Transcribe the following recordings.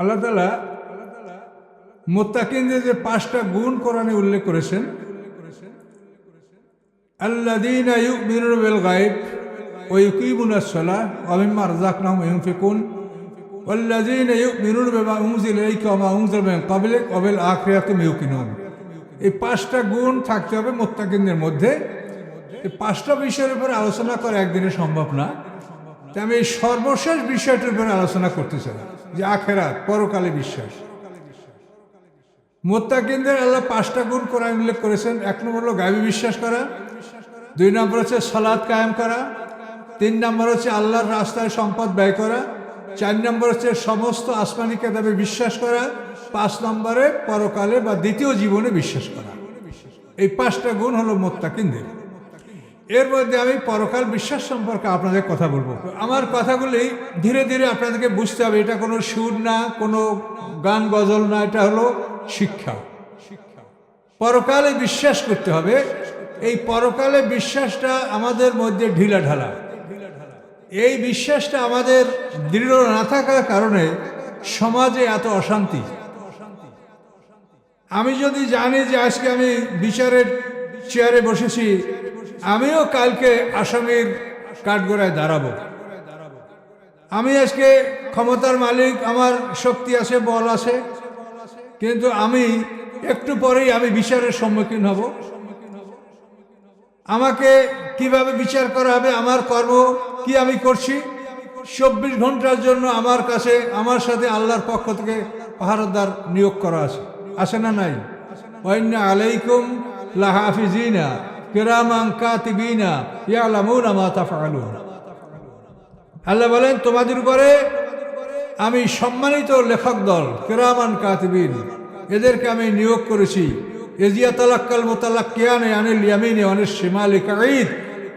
আল্লাহ তাআলা মুত্তাকিনদের যে 5টা গুণ কোরআনে উল্লেখ করেছেন, আল্লাযীনা ইউমিনুনা বিল গায়ব ওয়া ইউকিমুনাস সালাহ ওয়া মিম্মা রাযাকনাহুম ইউনফিকুন ওয়াল্লাযীনা ইউমিনুনা বিমা উনজিলা ইলাইকা ওয়া মা উনজিলা মিন ক্বাবলিক ওয়া বিল আখিরাতি হুম ইউকিনুন। এই 5টা গুণ থাকতে হবে মুত্তাকিনদের মধ্যে। এই 5টা বিষয়ের উপরে আলোচনা করা একদিনে সম্ভব না, তাই আমি এই সর্বশেষ বিষয়টির উপরে আলোচনা করতে চাই, যে আখিরাত, পরকালে বিশ্বাস। মুত্তাকিনদের আল্লাহ 5টা গুণ কোরআন উল্লেখ করেছেন। 1 নম্বর হলো গায়বী বিশ্বাস করা, 2 নম্বর হচ্ছে সালাত কায়েম করা, 3 নম্বর হচ্ছে আল্লাহর রাস্তায় সম্পদ ব্যয় করা, 4 নম্বর হচ্ছে সমস্ত আসমানি কিতাবে বিশ্বাস করা, 5 নম্বরে পরকালে বা দ্বিতীয় জীবনে বিশ্বাস করা। এই 5টা গুণ হলো মুত্তাকিনদের। এর মধ্যে আমি পরকাল বিশ্বাস সম্পর্কে আপনাদের কথা বলবো। আমার কথাগুলি ধীরে ধীরে আপনাদেরকে বুঝতে হবে। এটা কোনো সুর না, কোনো গান গজল না, এটা হলো শিক্ষা। পরকালে বিশ্বাস করতে হবে। এই পরকালে বিশ্বাসটা আমাদের মধ্যে ঢিলা ঢালা। এই বিশ্বাসটা আমাদের দৃঢ় না থাকার কারণে সমাজে এত অশান্তি। আমি যদি জানি যে আজকে আমি বিচারের চেয়ারে বসেছি, আমিও কালকে আসামির কাঠগড়ায় দাঁড়াবো। আমি আজকে ক্ষমতার মালিক, আমার শক্তি আছে, বল আছে, কিন্তু আমি একটু পরেই আমি বিচারের সম্মুখীন হব। আমাকে কিভাবে বিচার করা হবে, আমার কর্ম কি আমি করছি, 24 ঘন্টার জন্য আমার কাছে, আমার সাথে আল্লাহর পক্ষ থেকে পাহারাদার নিয়োগ করা আছে, আছে না নাই? ওয়াইন্না আলাইকুম লাহাফিজিনা কিরামান কাতিবিনা ইয়ালামুনা মা তাফআলুন। আল্লাহ বলেন, তোমাদের উপরে আমি সম্মানিত লেখক দল কিরামান কাতিবিন, এদেরকে আমি নিয়োগ করেছি। এজিয়া তালাক্কাল মুতালাক্কিয়ানে আনিল ইয়ামিনি ওয়ানিশ শিমালি কাঈদ,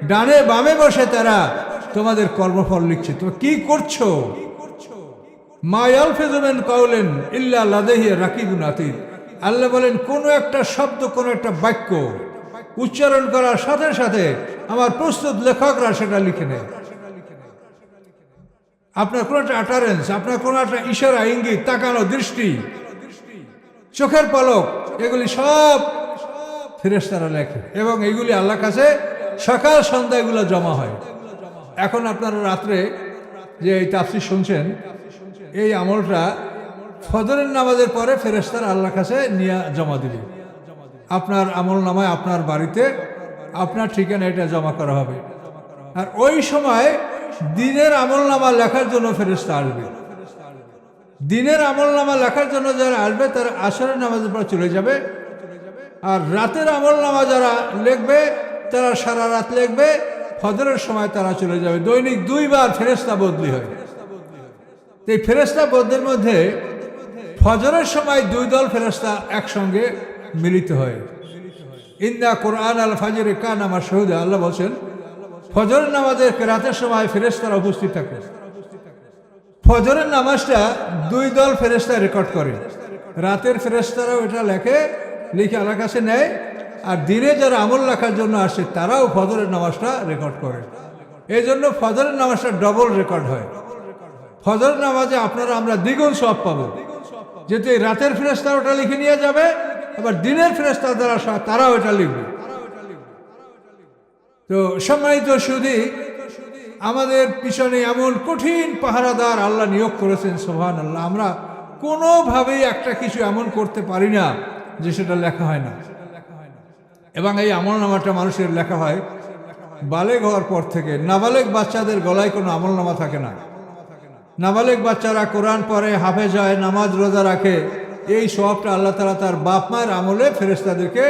ডানে বামে বসে তারা তোমাদের কর্মফল লিখছে। তুমি কি করছো? মা ইয়ালফিযু মিন কাওলিন ইল্লা লাদাইহি রাকিবুন আতীদ। আল্লাহ বলেন, কোনো একটা শব্দ, কোনো একটা বাক্য উচ্চারণ করার সাথে সাথে আমার প্রস্তুত লেখকরা সেটা লিখে নেয়। আপনার কোনো একটা আটারেন্স, আপনার কোনো একটা ইশারা, ইঙ্গিত, তাকানো, দৃষ্টি, চোখের পলক, এগুলি সব ফেরেশতারা লেখে এবং এগুলি আল্লাহর কাছে সকাল সন্ধ্যা এগুলো জমা হয়। এখন আপনারা রাত্রে যে এই তাফসীর শুনছেন, এই আমলটা ফজরের নামাজের পরে ফেরেশতারা আল্লাহর কাছে নিয়ে জমা দিবে। আপনার আমল নামায় আপনার বাড়িতে আপনার ঠিকানা এটা জমা করা হবে। আর ওই সময় দিনের আমল নামা লেখার জন্য ফেরেশতা আসবে। দিনের আমল নামা লেখার জন্য যারা আসবে তারা আসরের নামাজের পর চলে যাবে, আর রাতের আমল নামা যারা লিখবে তারা সারা রাত লিখবে, ফজরের সময় তারা চলে যাবে। দৈনিক 2 বার ফেরেশতা বদলি হয়। এই ফেরেশতা বদলের মধ্যে ফজরের সময় 2 দল ফেরেশতা একসঙ্গে মিলিত হয়। ইন্না কোরআন আল ফাজরে কানা মাশহুদা। আল্লাহ বলছেন, ফজরের নামাজের রাতের সময় ফেরেশতারা উপস্থিত থাকে। ফজরের নামাজটা 2 দল ফেরেশতা রেকর্ড করে। রাতের ফেরেশতারাও এটা লিখে আল্লাহর কাছে নেয়, আর দিনে যারা আমল লেখার জন্য আসে তারাও ফজরের নামাজটা রেকর্ড করে। এই জন্য ফজরের নামাজটা ডবল রেকর্ড হয়। ফজরের নামাজে আপনারা আমরা দ্বিগুণ সওয়াব পাবো, যেহেতু এই রাতের ফেরেশতা ওটা লিখে নিয়ে যাবে, আবার দিনের ফেরেশতা যারা তারাও এটা লিখবে। তো সম্মানিত সুধী, আমাদের পিছনে এমন কঠিন পাহারাদার আল্লাহ নিয়োগ করেছেন, সুবহানাল্লাহ। আমরা কোনোভাবেই একটা কিছু এমন করতে পারি না যে সেটা লেখা হয় না। এবং এই আমলনামাটা মানুষের লেখা হয় বালেগ হওয়ার পর থেকে। নাবালেগ বাচ্চাদের গলায় কোনো আমলনামা থাকে না। নাবালেগ বাচ্চারা কোরআন পড়ে, হাফেজ হয়, নামাজ রোজা রাখে, এই সওয়াবটা আল্লাহ তাআলা তার বাপ মায়ের আমলে ফেরেশতাদেরকে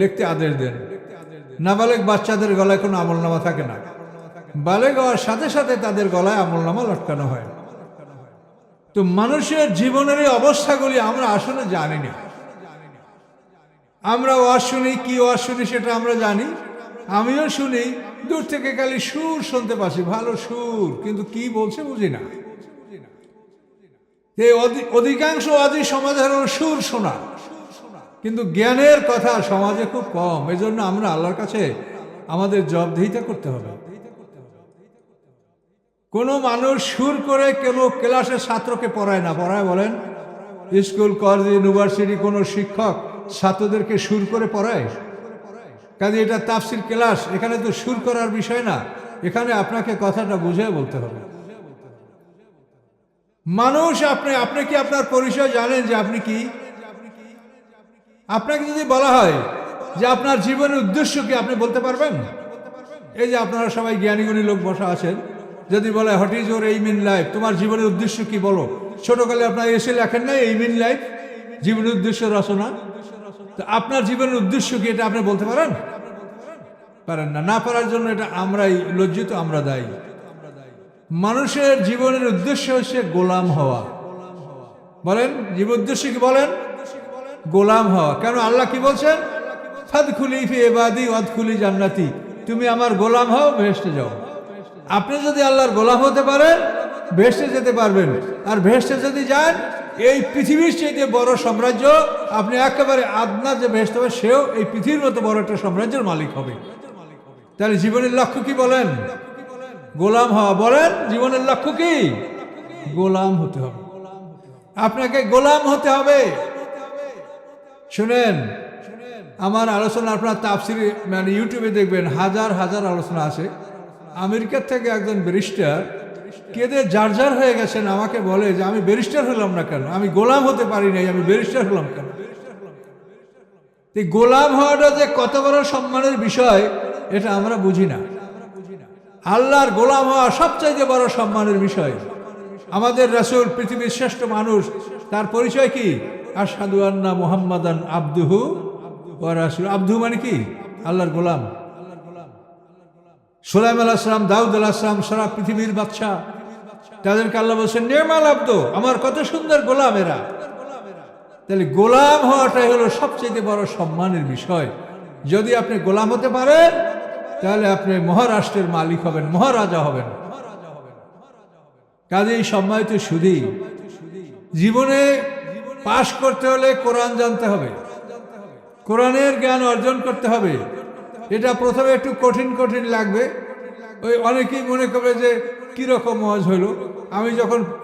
লিখতে আদেশ দেন। নাবালেগ বাচ্চাদের গলায় কোনো আমলনামা থাকে না। বালেগ হওয়ার সাথে সাথে তাদের গলায় আমলনামা লটকানো হয়। তো মানুষের জীবনের এই অবস্থাগুলি আমরা আসলে জানি না। আমরা ওয়াজ শুনি, কি ওয়াজ শুনি সেটা আমরা জানি, আমিও শুনি, দূর থেকে খালি সুর শুনতে পাচ্ছি, ভালো সুর, কিন্তু কি বলছে বুঝি না। এই অধিকাংশ ওয়াজি সমাজে হলো সুর শোনা, কিন্তু জ্ঞানের কথা সমাজে খুব কম। এজন্য আমরা আল্লাহর কাছে আমাদের জবাবদিহিতা করতে হবে। কোনো মানুষ সুর করে কোনো ক্লাসের ছাত্রকে পড়ায় না, পড়ায় বলেন? স্কুল, কলেজ, ইউনিভার্সিটি কোনো শিক্ষক ছাত্রদেরকে সুর করে পড়ায়? কাজে এটা তাফসির ক্লাস, এখানে তো সুর করার বিষয় না। এখানে আপনাকে কথাটা বুঝে বলতে হবে। মানুষ আপনি কি আপনার পরিচয় জানেন যে আপনি কি? আপনাকে যদি বলা হয় যে আপনার জীবনের উদ্দেশ্য কি, আপনি বলতে পারবেন? এই যে আপনারা সবাই জ্ঞানীগুণী লোক বসা আছেন, যদি বলে what is your aim in life, তোমার জীবনের উদ্দেশ্য কি বলো, ছোটকালে আপনার এসে লেখেন নাই এইম ইন লাইফ, জীবনের উদ্দেশ্য রচনা? তো আপনার জীবনের উদ্দেশ্য কি, এটা আপনি বলতে পারেন? পারেন না। না পারার জন্য এটা আমরাই লজ্জিত, আমরা দায়ী। মানুষের জীবনের উদ্দেশ্য হচ্ছে গোলাম হওয়া। বলেন জীবন উদ্দেশ্য কি? বলেন গোলাম হওয়া। কেন? আল্লাহ কি বলছেন? ফাদখুলি ফি ইবাদি ওয়াদখুলি জান্নাতি, তুমি আমার গোলাম হও, বেহেশতে যাও। আপনি যদি আল্লাহর গোলাম হতে পারেন, বেহেশতে যেতে পারবেন। আর বেহেশতে যদি যান, এই পৃথিবীর চাইতে বড় সাম্রাজ্য, আপনি একেবারে আদনা যে বেহেশত হবে, সেও এই পৃথিবীর মতো বড় একটা সাম্রাজ্যের মালিক হবে। তাহলে জীবনের লক্ষ্য কি? বলেন গোলাম হওয়া। বলেন জীবনের লক্ষ্য কি? গোলাম হতে হবে। আপনাকে গোলাম হতে হবে। শুনেন, আমার আলোচনা আপনার তাফসিরে মানে ইউটিউবে দেখবেন, হাজার হাজার আলোচনা আছে। আমেরিকার থেকে একজন ব্যারিস্টার কেঁদে জার্জার হয়ে গেছেন, আমাকে বলে যে আমি ব্যারিস্টার হলাম না কেন, আমি গোলাম হতে পারি নাই, আমি ব্যারিস্টার হলাম কেন? এই গোলাম হওয়াটা যে কত বড় সম্মানের বিষয়, এটা আমরা বুঝি না। আল্লাহর গোলাম হওয়া সবচাইতে বড় সম্মানের বিষয়। আমাদের রাসূল পৃথিবীর শ্রেষ্ঠ মানুষ, তার পরিচয় কি? আশহাদু আন্না মুহাম্মাদান আবদুহু ওয়া রাসূলুহু। আবদুহু মানে কি? আল্লাহর গোলাম। সুলাইমান আলাইহিস সালাম, দাউদ আলাইহিস সালাম, সারা পৃথিবীর বাদশা, তাদেরকে আল্লাহ বলছেন নি'মাল আবদু, আমার কত সুন্দর গোলাম এরা। তাহলে গোলাম হওয়াটাই হলো সবচেয়ে বড় সম্মানের বিষয়। যদি আপনি গোলাম হতে পারেন, তাহলে আপনি মহারাষ্ট্রের মালিক হবেন, মহারাজা হবেন। কাজেই সম্মানিত সুধী, জীবনে পাশ করতে হলে কোরআন জানতে হবে, কোরআনের জ্ঞান অর্জন করতে হবে। এটা প্রথমে একটু কঠিন কঠিন লাগবে। ওই অনেকেই মনে করবে যে কীরকম ওয়াজ হইলো।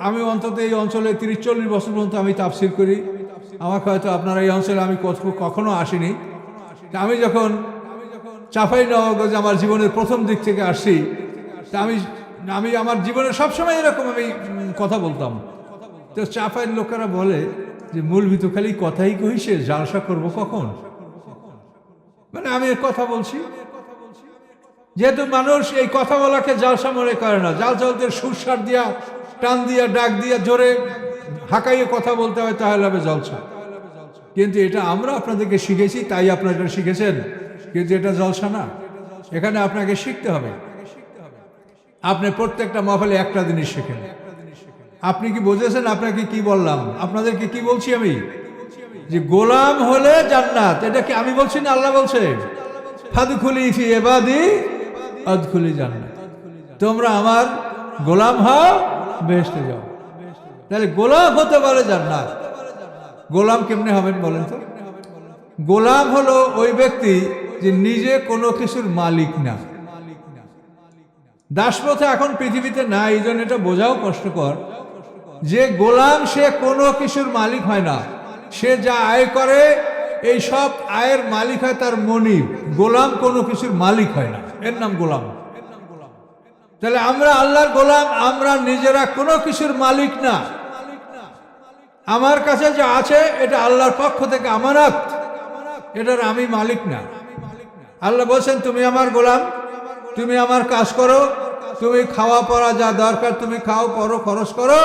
আমি অন্তত এই অঞ্চলে 30-40 বছর পর্যন্ত আমি তাফসির করি। আমাকে হয়তো আপনারা এই অঞ্চলে আমি কখনো আসিনি। আমি যখন চাঁপাইনবাবগঞ্জে আমার জীবনের প্রথম দিক থেকে আসছি, তা আমি আমার জীবনে সবসময় এরকম আমি কথা বলতাম। তো চাঁপাইয়ের লোকেরা বলে যে মূলভী তো খালি কথাই কইছে, জালসা করবো কখন? মানে আমি কথা বলছি, যেহেতু মানুষ এই কথা বলাকে জালসা মনে করে না। জালসা বলতে সুরসার দিয়া, টান দিয়া, ডাক দিয়া, জোরে হাঁকাইয়ে কথা বলতে হয়, তাহলে হবে জলসা। কিন্তু এটা আমরা আপনাদেরকে শিখেছি, তাই আপনারা এটা শিখেছেন, কিন্তু এটা জলসা না। এখানে আপনাকে শিখতে হবে। আপনি প্রত্যেকটা মাহফিলে একটা জিনিস শেখেন। আপনি কি বুঝেছেন আপনাকে কি বললাম? আপনাদেরকে কি বলছি আমি? যে গোলাম হলে জান্নাত। এটা কি আমি বলছি না, আল্লাহ বলছে? ফাদখুলি ফি ইবাদি আদখুলি জান্নাত, তোমরা আমার গোলাম হও, বেহেশতে যাও। তাহলে গোলাম হতে পারে জান্নাত। গোলাম কেমনে হবেন বলেন তো? গোলাম হলো ওই ব্যক্তি যে নিজে কোনো কিছুর মালিক না। দাসপ্রথা এখন পৃথিবীতে না, এই জন্য এটা বোঝাও কষ্টকর। যে গোলাম, সে কোনো কিছুর মালিক হয় না। সে যা আয় করে, এই সব আয়ের মালিক হয় তার মনিব। গোলাম কোনো কিছুর মালিক হয় না, এর নাম গোলাম। তাহলে আমরা আল্লাহর গোলাম, আমরা নিজেরা কোনো কিছুর মালিক না। আমার কাছে যা আছে এটা আল্লাহর পক্ষ থেকে আমানত, এটার আমি মালিক না। আল্লাহ বলছেন তুমি আমার গোলাম, তুমি আমার কাজ করো, তুমি খাওয়া পড়া যা দরকার তুমি খাও, পড়ো, খরচ করো,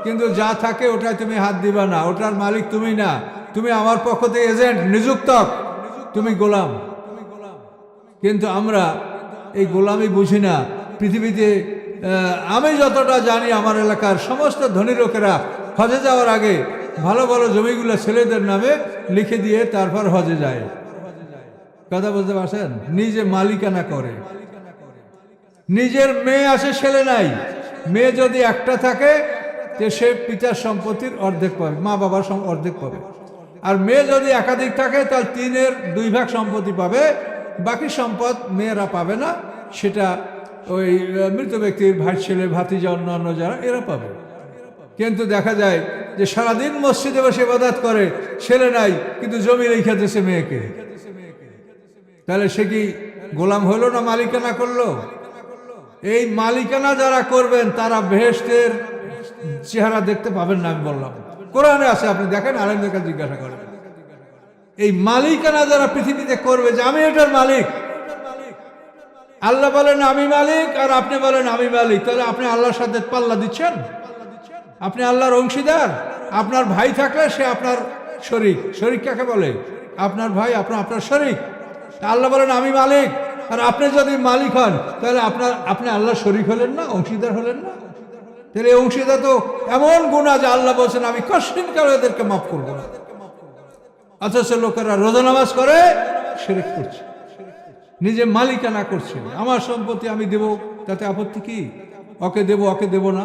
কিন্তু যা থাকে ওটাই তুমি হাত দিবা না, ওটার মালিক তুমি না। তুমি আমার পক্ষ থেকে এজেন্ট, নিযুক্তক, তুমি গোলাম। কিন্তু আমরা এই গোলামি বুঝি না। পৃথিবীতে আমি যতটা জানি, আমার এলাকার সমস্ত ধনী লোকেরা হজে যাওয়ার আগে ভালো ভালো জমিগুলো ছেলেদের নামে লিখে দিয়ে তারপর হজে যায়। কথা বলতে পারছেন? নিজে মালিকানা করে। নিজের মেয়ে আছে, ছেলে নাই। মেয়ে যদি একটা থাকে, যে সে পিতার সম্পত্তির অর্ধেক পাবে, মা বাবার অর্ধেক পাবে। আর মেয়ে যদি একাধিক থাকে, তাহলে 3/2 সম্পত্তি পাবে। বাকি সম্পদ মেয়েরা পাবে না, সেটা ওই মৃত ব্যক্তির ভাই ছেলে ভাতিজা অন্যান্য যারা এরা পাবে। কিন্তু দেখা যায় যে সারাদিন মসজিদে বসে ইবাদত করে, ছেলে নাই কিন্তু জমি রেখে দিয়েছে মেয়েকে, তাহলে সে কি গোলাম হলো না মালিকানা করলো? এই মালিকানা যারা করবেন তারা বেহেশতের চেহারা দেখতে পাবেন না। আমি বললাম কোরআনে আছে, আপনি দেখেন, আলেমদের কাছে জিজ্ঞাসা করেন। এই মালিকানা যারা পৃথিবীতে করবে যে আমি এটার মালিক, আল্লাহ বলেন আমি মালিক আর আপনি বলেন আমি মালিক, তাহলে আপনি আল্লাহর সাথে পাল্লা দিচ্ছেন, আপনি আল্লাহর অংশীদার। আপনার ভাই থাকলে সে আপনার শরীক। শরীক কাকে বলে? আপনার ভাই আপনার শরীক। আল্লাহ বলেন আমি মালিক, আর আপনি যদি মালিক হন তাহলে আপনি আল্লাহর শরীক হলেন না, অংশীদার হলেন না? তাহলে অংশীদার তো এমন গুনাহ যে আল্লাহ বলছেন আমি কখনো কারো এদেরকে মাফ করব না। অথচ লোকেরা রোজা নামাজ করে শিরক করছে, নিজে মালিকানা করছে। আমার সম্পত্তি আমি দেব, তাতে আপত্তি কি? ওকে দেব না,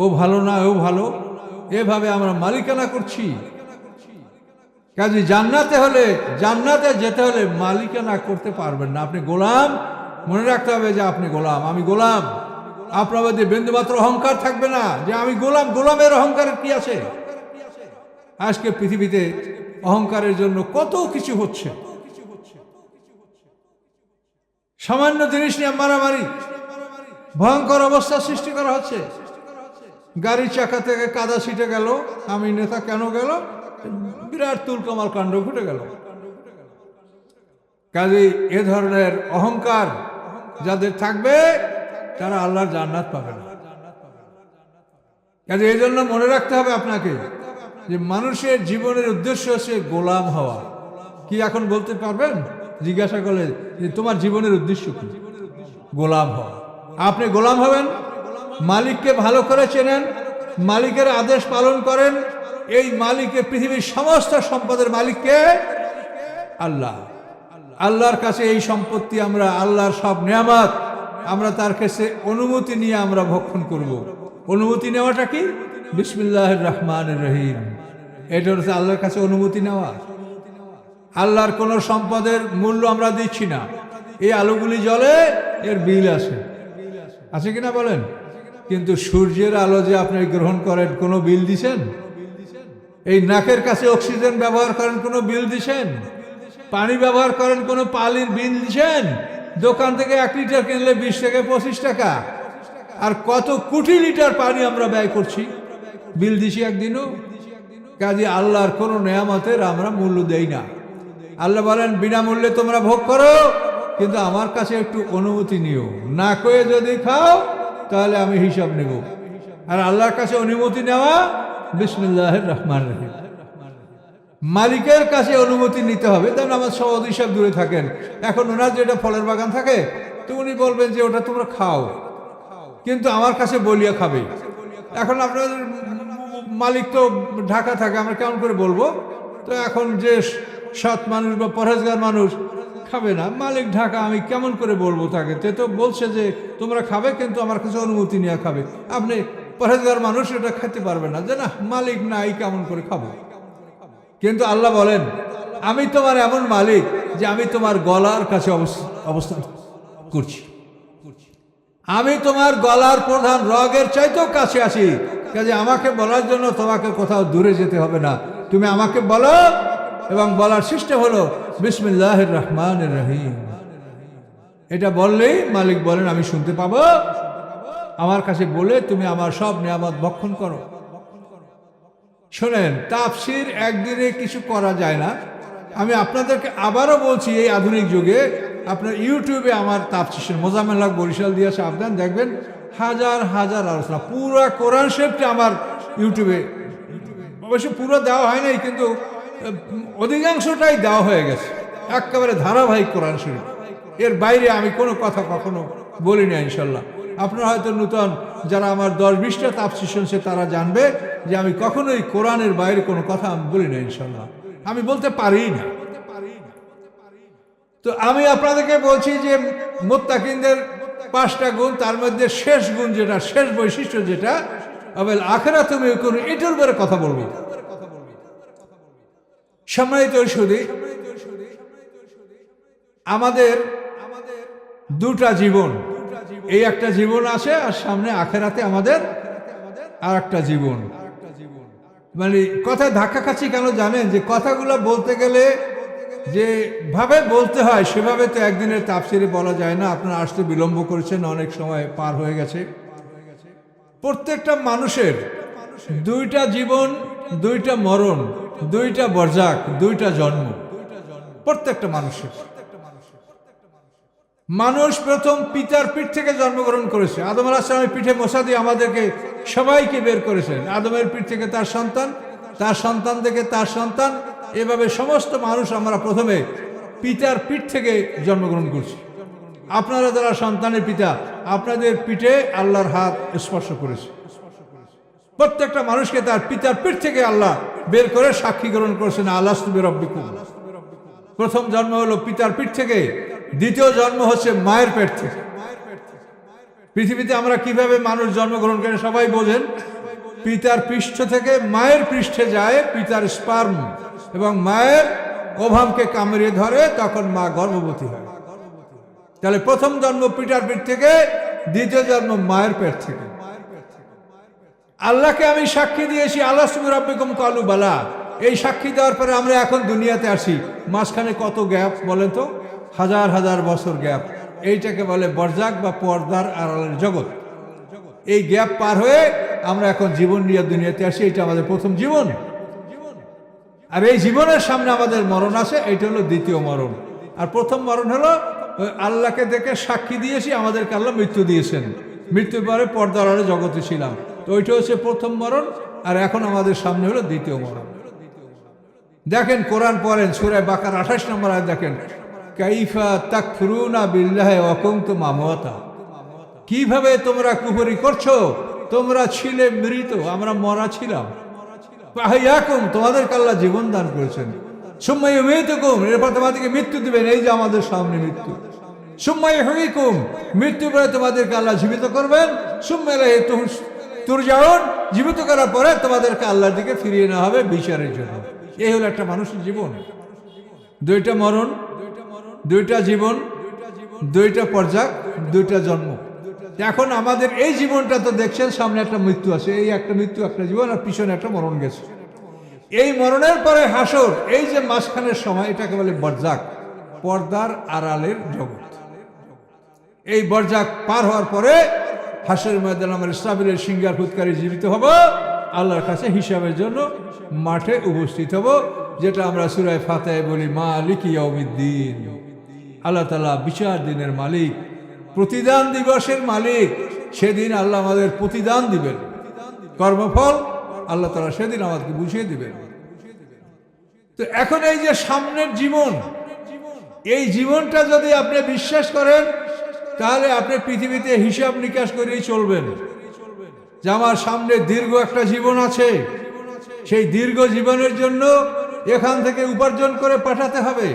ও ভালো না ও ভালো, এভাবে আমরা মালিকানা করছি। কাজে জান্নাতে যেতে হলে মালিকানা করতে পারবেন না, আপনি গোলাম। মনে রাখতে হবে যে আপনি গোলাম, আমি গোলাম। আপনার মধ্যে বিন্দুমাত্র অহংকার থাকবে না যে আমি গোলাম। গোলামের অহংকারের কি আছে? আজকে পৃথিবীতে অহংকারের জন্য কত কিছু হচ্ছে। সামান্য জিনিস নিয়ে মারামারি, ভয়ঙ্কর অবস্থা সৃষ্টি করা হচ্ছে। গাড়ির চাকা থেকে কাদা ছিটে গেল, আমি নেতা কেন গেল, বিরাট তুলকামাল কাণ্ড ঘটে গেল। কাজেই এ ধরনের অহংকার যাদের থাকবে তারা আল্লাহর জান্নাত পাবে না। কাজে এই জন্য মনে রাখতে হবে আপনাকে যে মানুষের জীবনের উদ্দেশ্য হচ্ছে গোলাম হওয়া। কি এখন বলতে পারবেন? জিজ্ঞাসা করলে যে তোমার জীবনের উদ্দেশ্য কি? গোলাম হওয়া। আপনি গোলাম হবেন, মালিককে ভালো করে চেনেন, মালিকের আদেশ পালন করেন। এই মালিকের পৃথিবীর সমস্ত সম্পদের মালিককে আল্লাহ। আল্লাহর কাছে এই সম্পত্তি আমরা, আল্লাহর সব নিয়ামত আমরা তার কাছে অনুমতি নিয়ে আমরা ভক্ষণ করব। অনুমতি নেওয়াটা কি? বিসমিল্লাহির রহমানির রহিম, এটা হচ্ছে আল্লাহর কাছে অনুমতি নেওয়া। আল্লাহর কোন সম্পদের মূল্য আমরা দিচ্ছি না। এই আলোগুলি জ্বলে, এর বিল আছে কিনা বলেন? কিন্তু সূর্যের আলো যে আপনি গ্রহণ করেন, কোনো বিল দিছেন? এই নাকের কাছে অক্সিজেন ব্যবহার করেন, কোনো বিল দিছেন? পানি ব্যবহার করেন, কোনো পানির বিল দিছেন? দোকান থেকে 1 লিটার কিনলে 20 থেকে 25 টাকা, আর কত কোটি লিটার পানি আমরা ব্যয় করছি, বিল দিছি একদিনও? কাজে আল্লাহর কোনো নেয়ামতের আমরা মূল্য দেই না। আল্লাহ বলেন বিনামূল্যে তোমরা ভোগ করো, কিন্তু আমার কাছে একটু অনুমতি নিও। না কয়ে যদি খাও তাহলে আমি হিসাব নেব। আর আল্লাহর কাছে অনুমতি নেওয়া বিসমিল্লাহির রহমানির রহিম। মালিকের কাছে অনুমতি নিতে হবে। যেমন আমার সভাপতি সাহেব দূরে থাকেন, এখন ওনার যেটা ফলের বাগান থাকে, তো উনি বলবেন যে ওটা তোমরা খাও, কিন্তু আমার কাছে বলিয়া খাবে। এখন আপনাদের মালিক তো ঢাকা থাকে, আমরা কেমন করে বলবো? তো এখন যে সৎ মানুষ বা পরহেজগার মানুষ খাবে না, মালিক ঢাকা, আমি কেমন করে বলবো তাকে? তে তো বলছে যে তোমরা খাবে, কিন্তু আমার কাছে অনুমতি নিয়ে খাবে। আপনি পরহেজগার মানুষ এটা খেতে পারবেন না, যে না মালিক নাই কেমন করে খাবো? কিন্তু আল্লাহ বলেন আমি তোমার এমন মালিক যে আমি তোমার গলার কাছে অবস্থান করছি, আমি তোমার গলার প্রধান রগের চাইতেও কাছে আছি। কাজে আমাকে বলার জন্য তোমাকে কোথাও দূরে যেতে হবে না, তুমি আমাকে বলো। এবং বলার সিস্টেম হলো বিসমিল্লাহির রহমানির রহিম। এটা বললেই মালিক বলেন আমি শুনতে পাবো, আমার কাছে বলে তুমি আমার সব নিয়ামত ভক্ষণ করো। শোনেন, তাফসীর একদিনে কিছু করা যায় না। আমি আপনাদেরকে আবারও বলছি, এই আধুনিক যুগে আপনার ইউটিউবে আমার তাফসীর মোজাম্মেল হক বরিশাল দিয়ে সাবধান দেখবেন, হাজার হাজার আলোচনা, পুরো কোরআন শরীফটা আমার ইউটিউবে, অবশ্য পুরো দেওয়া হয় নাই, কিন্তু অধিকাংশটাই দেওয়া হয়ে গেছে, একেবারে ধারাবাহিক কোরআন শরীফ। এর বাইরে আমি কোনো কথা কখনো বলি না। ইনশাল্লাহ আপনারা হয়তো নূতন যারা আমার 10-20টা তাফসীর শুনছে তারা জানবে যে আমি কখনোই কোরআনের বাইরে কোনো কথা আমি বলি না। ইনশাল্লাহ আমি বলতে পারি না। তো আমি আপনাদেরকে বলছি যে মুত্তাকিনদের 5টা গুণ, তার মধ্যে শেষ গুণ যেটা, শেষ বৈশিষ্ট্য যেটা, আবেল আখিরাতুম ইয়াকুন, এটার উপরে কথা বলবো। সম্মানিত সুধী, আমাদের 2টা জীবন, এই একটা জীবন আছে, আর সামনে আখেরাতে আমাদের আর একটা জীবন। মানে কথায় ধাক্কা খাচ্ছি কেন জানেন? যে কথাগুলো বলতে গেলে যে ভাবে বলতে হয় সেভাবে তো একদিনের তাফসিরে বলা যায় না। আপনারা আসতে বিলম্ব করেছেন, অনেক সময় পার হয়ে গেছে। প্রত্যেকটা মানুষের দুইটা জীবন, দুইটা মরণ, দুইটা বরজাক, দুইটা জন্ম প্রত্যেকটা মানুষের। মানুষ প্রথম পিতার পিঠ থেকে জন্মগ্রহণ করেছে। আদম আলাইহিস সালামের পিঠে মশা দিয়ে আমাদেরকে সবাইকে বের করেছেন। আদমের পিঠ থেকে তার সন্তান, তার সন্তান থেকে তার সন্তান, এভাবে সমস্ত মানুষ আমরা প্রথমে পিতার পিঠ থেকে জন্মগ্রহণ করছি। আপনারা যারা সন্তানের পিতা, আপনাদের পিঠে আল্লাহর হাত স্পর্শ করেছে। প্রত্যেকটা মানুষকে তার পিতার পিঠ থেকে আল্লাহ বের করে সাক্ষী গ্রহণ করেছেন, আলাস্তু বিরাব্বিকুম। প্রথম জন্ম হলো পিতার পিঠ থেকে, দ্বিতীয় জন্ম হচ্ছে মায়ের পেট থেকে। পৃথিবীতে আমরা কিভাবে মানুষ জন্মগ্রহণ করে সবাই বোঝেন। পিতার পৃষ্ঠ থেকে মায়ের পৃষ্ঠে যায় পিতার স্পার্ম, এবং মায়ের ওভামকে কামড়ে ধরে, তখন মা গর্ভবতী হয়। তাহলে প্রথম জন্ম পিতার পিঠ থেকে, দ্বিতীয় জন্ম মায়ের পেট থেকে। আল্লাহকে আমি সাক্ষী দিয়েছি, আলাস্তু বিরাব্বিকুম ক্বালু বালা। এই সাক্ষী দেওয়ার পরে আমরা এখন দুনিয়াতে আসি। মাঝখানে কত গ্যাপ বলেন তো? হাজার হাজার বছর গ্যাপ। এইটাকে বলে বরজাক বা পর্দার আড়ালের জগৎ। এই গ্যাপ পার হয়ে আমরা এখন জীবন নিয়ে দুনিয়াতে আসি। এটা আমাদের প্রথম জীবন, আর এই জীবনের সামনে আমাদের মরণ আছে। এইটা হলো দ্বিতীয় মরণ। আর প্রথম মরণ হলো আল্লাহকে দেখে সাক্ষী দিয়েছি, আমাদেরকে আল্লাহ মৃত্যু দিয়েছেন। মৃত্যুর পরে পর্দার আড়ালে জগতে ছিলাম। তো ওইটা হচ্ছে প্রথম মরণ, আর এখন আমাদের সামনে হলো দ্বিতীয় মরণ। দেখেন, কোরআন পড়েন, সূরা বাকারা 28 নম্বর আয়াত দেখেন, কাইফা তাকফুরুনা বিল্লাহি ওয়া কুনতুম আমওয়াতা। কিভাবে তোমরা কুফরি করছো? তোমরা ছিলে মৃত, আমরা মরা ছিলাম। ফাহইয়াকুম, তোমাদেরকে আল্লাহ জীবন দান করেছেন। সুম্মা ইউমীতুকুম, এরপর তোমাদেরকে মৃত্যু দিবেন। এই যে আমাদের সামনে মৃত্যু। সুম্মা ইউহয়িকুম, মৃত্যুর পরে তোমাদেরকে আল্লাহ জীবিত করবেন। সুম্মা ইলাইহি তুরজাউন, জীবিত করার পরে তোমাদেরকে আল্লাহর দিকে ফিরিয়ে নেওয়া হবে বিচারের জন্য। এই হলো একটা মানুষের জীবন। দুইটা মরণ, দুইটা জীবন, দুইটা পর্যায়, দুইটা জন্ম। এখন আমাদের এই জীবনটা তো দেখছেন, সামনে একটা মৃত্যু আছে। এই একটা মৃত্যু, একটা জীবন, আর পিছনে একটা মরণ গেছে। এই মরণের পরে হাসর, এই যে মাঝখানের সময়, এটাকে বলে বরজাক, পর্দার আড়ালের জগৎ। এই বরজাক পার হওয়ার পরে হাসরের ময়দানে আমরা ইসরাফিলের সিংহার ফুৎকারে জীবিত হব, আল্লাহর কাছে হিসাবের জন্য মাঠে উপস্থিত হব। যেটা আমরা সূরা ফাতিহায় বলি, মালিক ইয়াউমিদ্দিন। আল্লাহ তাআলা বিচার দিনের মালিক, প্রতিদান দিবসের মালিক। সেদিন আল্লাহ আমাদের প্রতিদান দিবেন, কর্মফল আল্লাহ তাআলা সেদিন আমাদেরকে বুঝিয়ে দিবেন। তো এখন এই যে সামনের জীবন, এই জীবনটা যদি আপনি বিশ্বাস করেন, তাহলে আপনি পৃথিবীতে হিসাব নিকাশ করেই চলবেন যে আমার সামনে দীর্ঘ একটা জীবন আছে। সেই দীর্ঘ জীবনের জন্য এখান থেকে উপার্জন করে পাঠাতে হবে।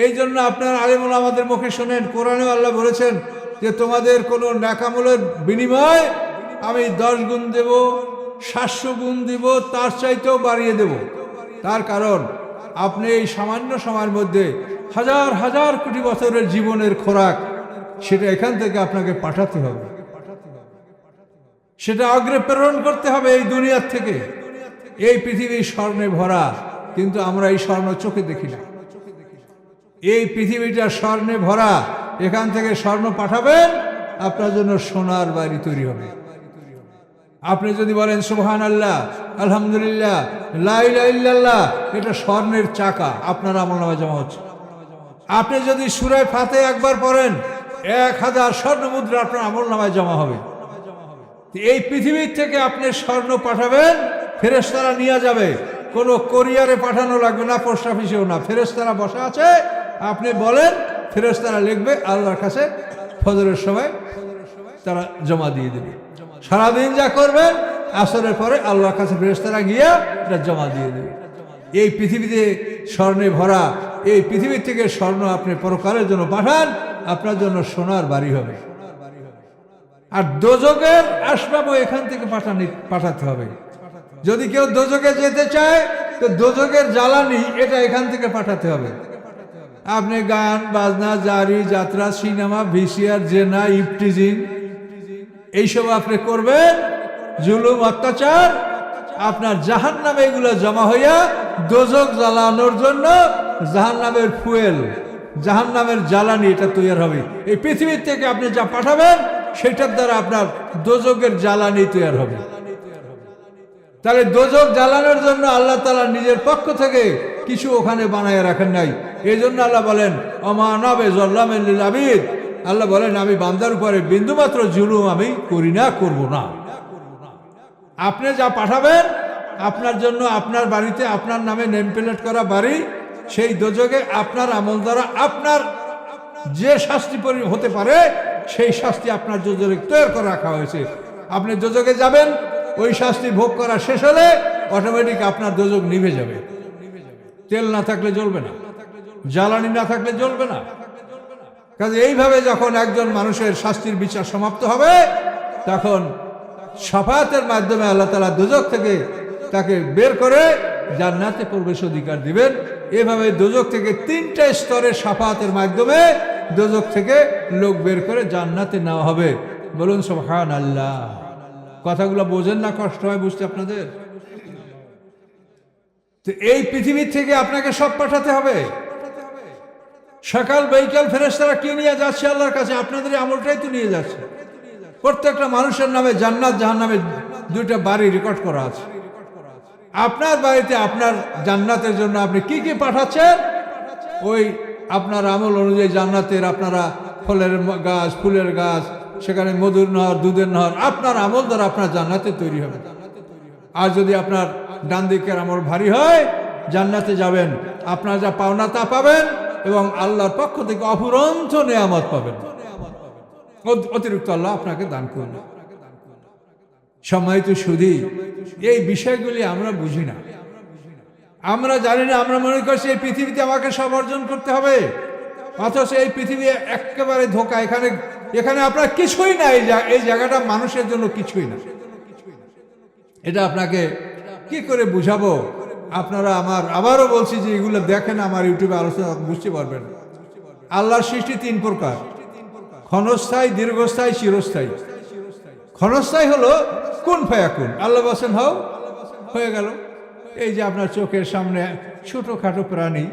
এই জন্য আপনার আলেম ওলামাদের মুখে শোনেন, কোরআনেও আল্লাহ বলেছেন যে তোমাদের কোনো নেকামলের বিনিময় আমি 10 গুণ দেব, 700 গুণ দেব, তার চাইতেও বাড়িয়ে দেব। তার কারণ আপনি এই সামান্য সময়ের মধ্যে হাজার হাজার কোটি বছরের জীবনের খোরাক, সেটা এখান থেকে আপনাকে পাঠাতে হবে, সেটা অগ্রে প্রেরণ করতে হবে এই দুনিয়ার থেকে। এই পৃথিবী স্বর্ণে ভরা, কিন্তু আমরা এই স্বর্ণ চোখে দেখি না। এই পৃথিবীটা স্বর্ণে ভরা, এখান থেকে স্বর্ণ পাঠাবেন, আপনার জন্য সোনার বাড়ি তৈরি হবে। আপনি যদি বলেন সুবহানাল্লাহ, আলহামদুলিল্লাহ, লা ইলাহা ইল্লাল্লাহ, এটা স্বর্ণের চাকা আপনার আমলনামায় জমা হচ্ছে। আপনি যদি সূরা ফাতিহা একবার পড়েন, 1000 স্বর্ণ মুদ্রা আপনার আমলনামায় জমা হবে। এই পৃথিবীর থেকে আপনি স্বর্ণ পাঠাবেন, ফেরেশতারা নিয়ে যাবে। কোনো কোরিয়ারে পাঠানো লাগবে না, পোস্ট অফিসেও না। ফেরেশতারা বসা আছে, আপনি বলেন, ফেরেশতারা লিখবে, আল্লাহর কাছে ফজরের সময় তারা জমা দিয়ে দেবে। সারাদিন যা করবেন, আসরের পরে আল্লাহর কাছে ফেরেশতারা গিয়ে এটা জমা দিয়ে দেবে। এই পৃথিবীতে স্বর্ণে ভরা, এই পৃথিবীর থেকে স্বর্ণ আপনি পরকালের জন্য পাঠান, আপনার জন্য সোনার বাড়ি হবে। আর দোজকের আসবাবও এখান থেকে পাঠাতে হবে। যদি কেউ দোজকে যেতে চায়, তো দোজকের জ্বালানি এটা এখান থেকে পাঠাতে হবে। আপনি গান বাজনা জারি যাত্রা সিনেমা ভিসিআর জেনা ইফটিজিং এইসব আপনি করবেন, জুলুম অত্যাচার, আপনার জাহান্নামে এগুলো জমা হইয়া দোজক জ্বালানোর জন্য জাহান্নামের ফুয়েল, জাহান্নামের জ্বালানি এটা তৈরি হবে। এই পৃথিবীর থেকে আপনি যা পাঠাবেন সেটার দ্বারা আপনার দোজকের জ্বালানি তৈরি হবে। তাহলে দোজক জ্বালানোর জন্য আল্লাহ তাআলা নিজের পক্ষ থেকে কিছু ওখানে বানায় রাখেন নাই। এই জন্য আল্লাহ বলেন অমানবে জল্লামের লিল আবিদ, আল্লাহ বলেন আমি বান্দার উপরে বিন্দুমাত্র জুলুম আমি করি না, করব না। আপনি যা পাঠাবেন আপনার জন্য, আপনার বাড়িতে আপনার নামে নেম প্লেট করা বাড়ি, সেই দোজকে আপনার আমল দ্বারা আপনার যে শাস্তি হতে পারে সেই শাস্তি আপনার দোজকে তৈরি করে রাখা হয়েছে। আপনি দোজকে যাবেন, ওই শাস্তি ভোগ করা শেষ হলে অটোমেটিক আপনার দোজক নিভে যাবে। তেল না থাকলে জ্বলবে না, জ্বালানি না থাকলে জ্বলবে না। কাজে এইভাবে যখন একজন মানুষের শাস্তির বিচার সমাপ্ত হবে তখন শাফাতের মাধ্যমে আল্লাহ তাআলা দোজক থেকে তাকে বের করে জান্নাতে প্রবেশ অধিকার দিবেন। এভাবে দোজক থেকে 3টা স্তরে শাফাতের মাধ্যমে দোজক থেকে লোক বের করে জান্নাতে নেওয়া হবে। বলুন সুবহানাল্লাহ। কথাগুলো বোঝেন না? কষ্ট হয় বুঝতে আপনাদের? তো এই পৃথিবীর থেকে আপনাকে সব পাঠাতে হবে। সকাল বৈকাল ফেরেশতারা কি নিয়ে যাচ্ছে আল্লাহর কাছে? আপনাদের আমলটাই তো নিয়ে যাচ্ছে। প্রত্যেকটা মানুষের নামে জান্নাত জাহান্নামের 2টা বাড়ি রেকর্ড করা আছে। আপনার বাড়িতে আপনার জান্নাতের জন্য আপনি কি কি পাঠাচ্ছেন, ওই আপনার আমল অনুযায়ী জান্নাতের আপনারা ফলের গাছ, ফুলের গাছ, সেখানে মধুর নহর, দুধের নহর, আপনার আমল দ্বারা আপনার জান্নাতে তৈরি হবে। আর যদি আপনার ডান দিকের আমল ভারী হয়, জান্নাতে যাবেন, আপনার যা পাওনা তা পাবেন এবং আল্লাহর পক্ষ থেকে অফুরন্ত নেয়ামত পাবেন, অতিরিক্ত আল্লাহ আপনাকে দান করবেন। সম্মানিত সুধী, এই বিষয়গুলি আমরা বুঝি না, আমরা জানি না। আমরা মনে করছি এই পৃথিবীতে আমাকে সব অর্জন করতে হবে, অথচ এই পৃথিবী একেবারে ধোঁকা। এখানে আপনার কিছুই না, এই জায়গাটা মানুষের জন্য কিছুই না। এটা আপনাকে কি করে বুঝাবো? আপনারা আবারও বলছি যে এগুলো দেখেন, আমার ইউটিউবে আলোচনা বুঝতে পারবেন। আল্লাহর সৃষ্টি 3 প্রকার: ক্ষণস্থায়ী, দীর্ঘস্থায়ী, চিরস্থায়ী। ক্ষণস্থায়ী হলো কুন ফায়াকুন, আল্লাহ বলেন হও, হয়ে গেল। এই যে আপনার চোখের সামনে ছোটখাটো প্রাণী,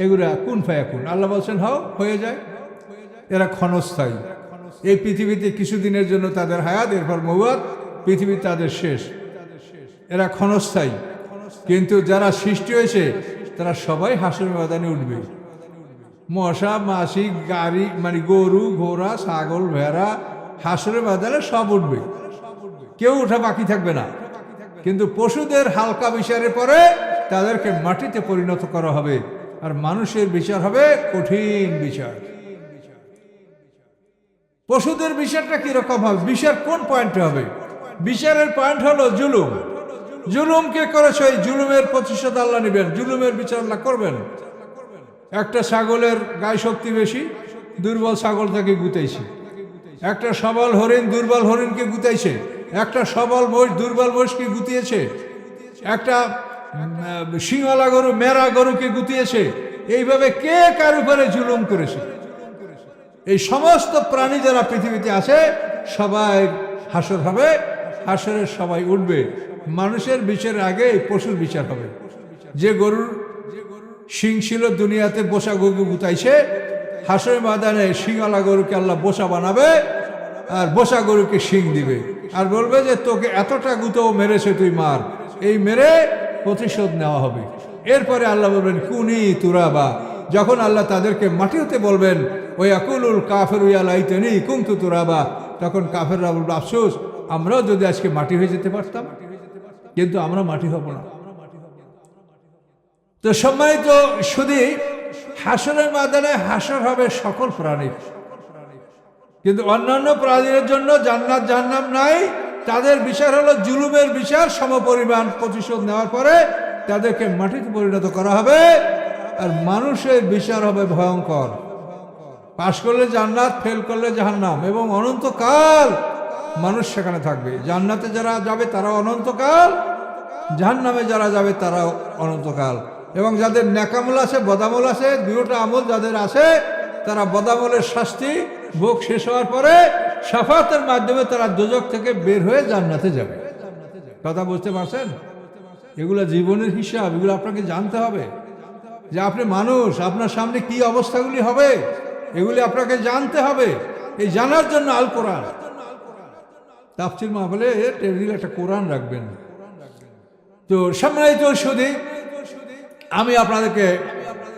এগুলা কুন ফায়াকুন, আল্লাহ বলছেন হও, হয়ে যায়। এরা ক্ষণস্থায়ী। এই পৃথিবীতে কিছুদিনের জন্য তাদের হায়াত, এরপর মওয়াত, পৃথিবী তাদের শেষ। এরা ক্ষণস্থায়ী। কিন্তু যারা সৃষ্টি হয়েছে তারা সবাই হাসরের ময়দানে উঠবে। মশা, মাছি, গাড়ি, মানে গরু, ঘোড়া, ছাগল, ভেড়া, হাসরের ময়দানে সব উঠবে, কেউ ওঠা বাকি থাকবে না। কিন্তু পশুদের হালকা বিচারের পরে তাদেরকে মাটিতে পরিণত করা হবে, আর মানুষের বিচার হবে কঠিন বিচার। পশুদের বিচারটা কিরকম হবে? বিচার কোন পয়েন্টে হবে? বিচারের পয়েন্ট হলো জুলুম। জুলুম কে করেছে, এই জুলুমের প্রতিশোধ আল্লাহ নেবেন, জুলুমের বিচার আল্লাহ করবেন। একটা ছাগলের গায়ে শক্তি বেশি, দুর্বল ছাগল তাকে গুতাইছে। একটা সবল হরিণ দুর্বল হরিণকে গুতাইছে। একটা সবল মহিষ দুর্বল মহিষকে গুতিয়েছে। একটা সিংহলা গরু মেরা গরুকে গুতিয়েছে। এইভাবে কে কার উপরে জুলুম করেছে? এই সমস্ত প্রাণী যারা পৃথিবীতে আছে সবাই হাসর হবে, হাসরে সবাই উঠবে। মানুষের বিচারের আগে পশুর বিচার হবে। যে গরুর শিং ছিল দুনিয়াতে, বোসা গরুকে গুতাইছে, হাসরের ময়দানে শিংওয়ালা গরুকে আল্লাহ বোসা বানাবে আর বোসা গরুকে শিং দিবে, আর বলবে যে তোকে এতটা গুতো মেরেছে, তুই মার। এই মেরে প্রতিশোধ নেওয়া হবে। এরপরে আল্লাহ বলবেন কুনি তুরাবা। যখন আল্লাহ তাদেরকে মাটি হতে বলবেন, ওই আকুলুল কাফেরু ইয়া লাইতানি কুনতু তুরাবা, তখন কাফেররা বলবে আফসোস, আমরাও যদি আজকে মাটি হয়ে যেতে পারতাম, কিন্তু আমরা মাটি হব না। তো সম্মানিত শুধু হাসরের ময়দানে হাসর হবে সকল প্রাণীর, কিন্তু অন্যান্য প্রাণীর জন্য জান্নাত জাহান্নাম নাই। তাদের বিচার হলো জুলুমের বিচার, সমপরিমাণ প্রতিশোধ নেওয়ার পরে তাদেরকে মাটিতে পরিণত করা হবে। আর মানুষের বিচার হবে ভয়ঙ্কর। পাশ করলে জান্নাত, ফেল করলে জাহান্নাম, এবং অনন্তকাল মানুষ সেখানে থাকবে। জান্নাতে যারা যাবে তারাও অনন্তকাল, জাহান্নামে যারা যাবে তারাও অনন্তকাল। এবং যাদের ন্যাকামল আছে বদামল আছে, দুটোটা আমল যাদের আছে তারা বদামলের শাস্তি ভোগ শেষ হওয়ার পরে শাফাতের মাধ্যমে তারা দোজখ থেকে বের হয়ে জান্নাতে যাবে। কথা বুঝতে পারছেন? এগুলো জীবনের হিসাব, এগুলো আপনাকে জানতে হবে যে আপনি মানুষ, আপনার সামনে কি অবস্থাগুলি হবে এগুলি আপনাকে জানতে হবে। এই জানার জন্য আল কোরআন তাফসীর মাহফিলে টেবিলে একটা কোরআন রাখবেন। তো সম্মানিত সুধী, আমি আপনাদেরকে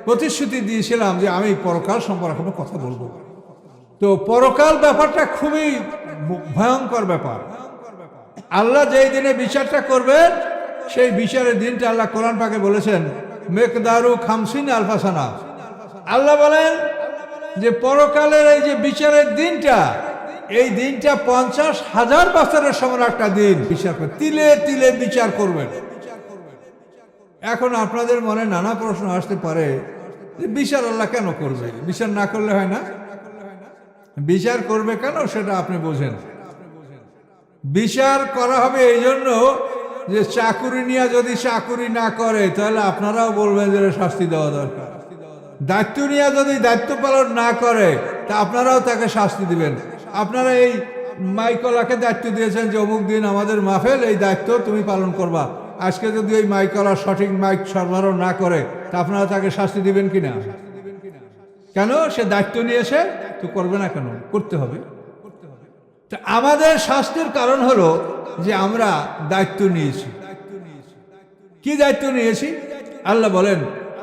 প্রতিশ্রুতি দিয়েছিলাম যে আমি পরকাল সম্পর্কে কথা বলবো। তো পরকাল ব্যাপারটা খুবই ভয়ঙ্কর ব্যাপার। আল্লাহ যেই দিনে বিচারটা করবেন সেই বিচারের দিনটা আল্লাহ কোরআন পাকে বলেছেন মেকদারু খামসিন আলফাসানা। আল্লাহ বলেন যে পরকালের এই যে বিচারের দিনটা, এই দিনটা 50,000 বছরের সমান একটা দিন। বিচার করে তিলে তিলে বিচার করবেন। এখন আপনাদের মনে নানা প্রশ্ন আসতে পারে যে বিচার আল্লাহ কেন করবে? বিচার না করলে হয় না? বিচার করবে কেন সেটা আপনি বোঝেন। বিচার করা হবে এই জন্য যে চাকুরি নিয়ে যদি চাকুরি না করে তাহলে আপনারাও বলবেন যে শাস্তি দেওয়া দরকার। দায়িত্ব নিয়ে যদি দায়িত্ব পালন না করে তা আপনারাও তাকে শাস্তি দিবেন। আপনারা এই মাইকলাকে দায়িত্ব দিয়েছেন যে অমুক দিন আমাদের মাহফিল, এই দায়িত্ব তুমি পালন করবা। আজকে যদি ওই মাইকলা সঠিক মাইক সরবরাহ না করে তা আপনারা তাকে শাস্তি দিবেন কিনা? কেন? সে দায়িত্ব নিয়েছে তো করবে না কেন? করতে হবে। তো আমাদের শাস্তির কারণ হলো যে আমরা দায়িত্ব নিয়েছি। কি দায়িত্ব নিয়েছি? আল্লাহ বলেন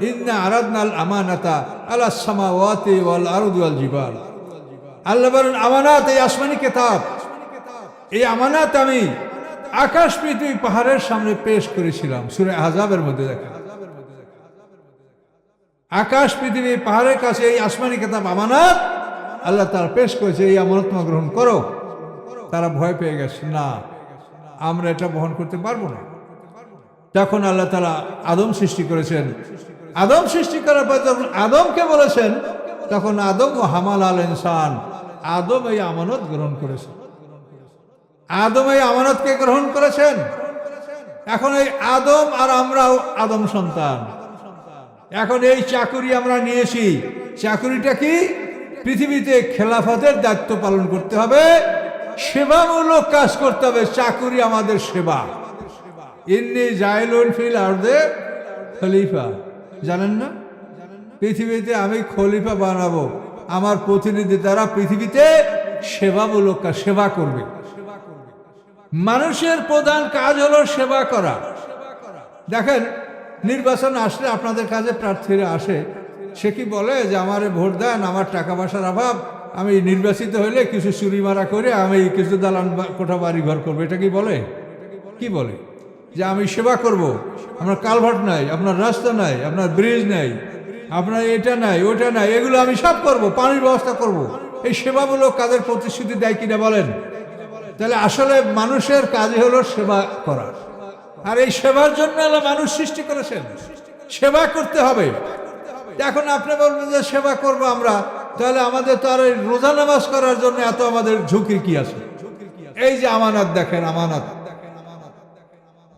ইন্না আরাদনাল আমানাতা আলাস সামাওয়াতি ওয়াল আরদি ওয়াল জিবাল। আল্লাহ বলেন আমানাত, এই আসমানি কিতাব, এই আমানাত আমি আকাশ পৃথিবী পাহাড়ের সামনে পেশ করেছিলাম। সূরা আহজাবের মধ্যে দেখা, আকাশ পৃথিবী পাহাড়ের কাছে এই আসমানি কিতাব আমানাত আল্লাহ তাআলা পেশ করেছে, এই আমানত তোমরা গ্রহণ করো। তারা ভয় পেয়ে গেছে, না আমরা এটা বহন করতে পারবো না। তখন আল্লাহ তাআলা আদম সৃষ্টি করেছেন। আদম সৃষ্টি করার পর যখন আদমকে বলেছেন তখন আদম ও হামাল আল ইনসান, আদম এই আমানত গ্রহণ করেছেন। আদম এই আমানতকে গ্রহণ করেছেন। এখন এই আদম আর আমরাও আদম সন্তান। এখন এই চাকুরি আমরা নিয়েছি। চাকুরিটা কি? পৃথিবীতে খেলাফতের দায়িত্ব পালন করতে হবে, সেবামূলক কাজ করতে হবে। চাকুরি আমাদের সেবা। ইন্নী জাইলুন ফিল আরদে খলিফা, জানেন না? পৃথিবীতে আমি খলিফা বানাবো, আমার প্রতিনিধি দ্বারা পৃথিবীতে সেবামূলক কাজ, সেবা করবে। মানুষের প্রধান কাজ হলো সেবা করা। দেখেন নির্বাচন আসলে আপনাদের কাছে প্রার্থীরা আসে, সে কি বলে যে আমারে ভোট দেন, আমার টাকা পয়সার অভাব, আমি নির্বাচিত হইলে কিছু চুরি মারা করে আমি কিছু দালান কোঠা বাড়ি ঘর করবো, এটা কি বলে? কি বলে? যে আমি সেবা করব। আপনার কালভার্ট নাই, আপনার রাস্তা নাই, আপনার ব্রিজ নাই, আপনার এটা নাই ওটা নাই, এগুলো আমি সব করব, পানির ব্যবস্থা করব। এই সেবামূলক কাজের প্রতিশ্রুতি দেয় কিনা বলেন? তাহলে আসলে মানুষের কাজই হলো সেবা করা। আর এই সেবার জন্য মানুষ সৃষ্টি করেছেন, সেবা করতে হবে। এখন আপনি বলবেন যে সেবা করব আমরা, তাহলে আমাদের তো আর রোজা নামাজ করার জন্য এত আমাদের ঝুঁকি কি আছে? এই যে আমানত দেখেন, আমানত,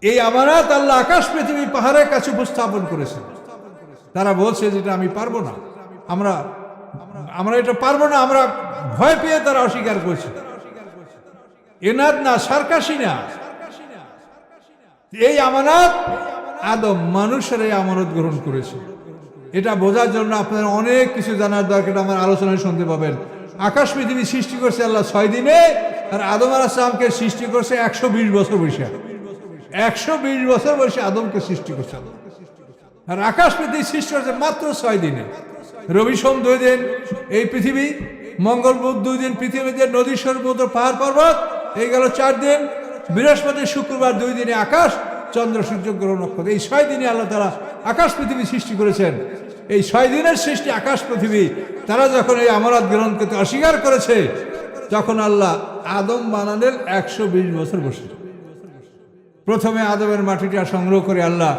এই আমানত আল্লাহ আকাশ পৃথিবী পাহাড়ের কাছে উপস্থাপন করেছে। তারা বলছে যেটা আমি পারবো না, আমরা এটা পারবো না, আমরা ভয় পেয়ে তারা অস্বীকার করছে। এনাদ না, সার্কাসি না, এই আমানত আদম মানুষের এই আমানত গ্রহণ করেছে। এটা বোঝার জন্য আপনার অনেক কিছু জানার দরকার, আমার আলোচনায় শুনতে পাবেন। আকাশ পৃথিবী সৃষ্টি করছে আল্লাহ 6 দিনে, আর আদম আলাইহিস সালামকে সৃষ্টি করছে 120 বছর বয়সে। 120 বছর বয়সে আদমকে সৃষ্টি করছে। আর আকাশ পৃথিবী সৃষ্টি হচ্ছে মাত্র 6 দিনে। রবি সোম 2 দিন এই পৃথিবী, মঙ্গল বুধ 2 দিন পৃথিবীতে, নদী সমুদ্র পাহাড় পর্বত এই গেল 4 দিন, বৃহস্পতি শুক্রবার 2 দিনে আকাশ, চন্দ্র সূর্য গ্রহ নক্ষত্র, এই 6 দিনে আল্লাহ তাআলা আকাশ পৃথিবী সৃষ্টি করেছেন। এই 6 দিনের সৃষ্টি আকাশ পৃথিবী, তারা যখন এই আমানত গ্রহণ করতে অস্বীকার করেছে তখন আল্লাহ আদম বানালেন 120 বছর বসে। প্রথমে আদমের মাটিটা সংগ্রহ করে আল্লাহ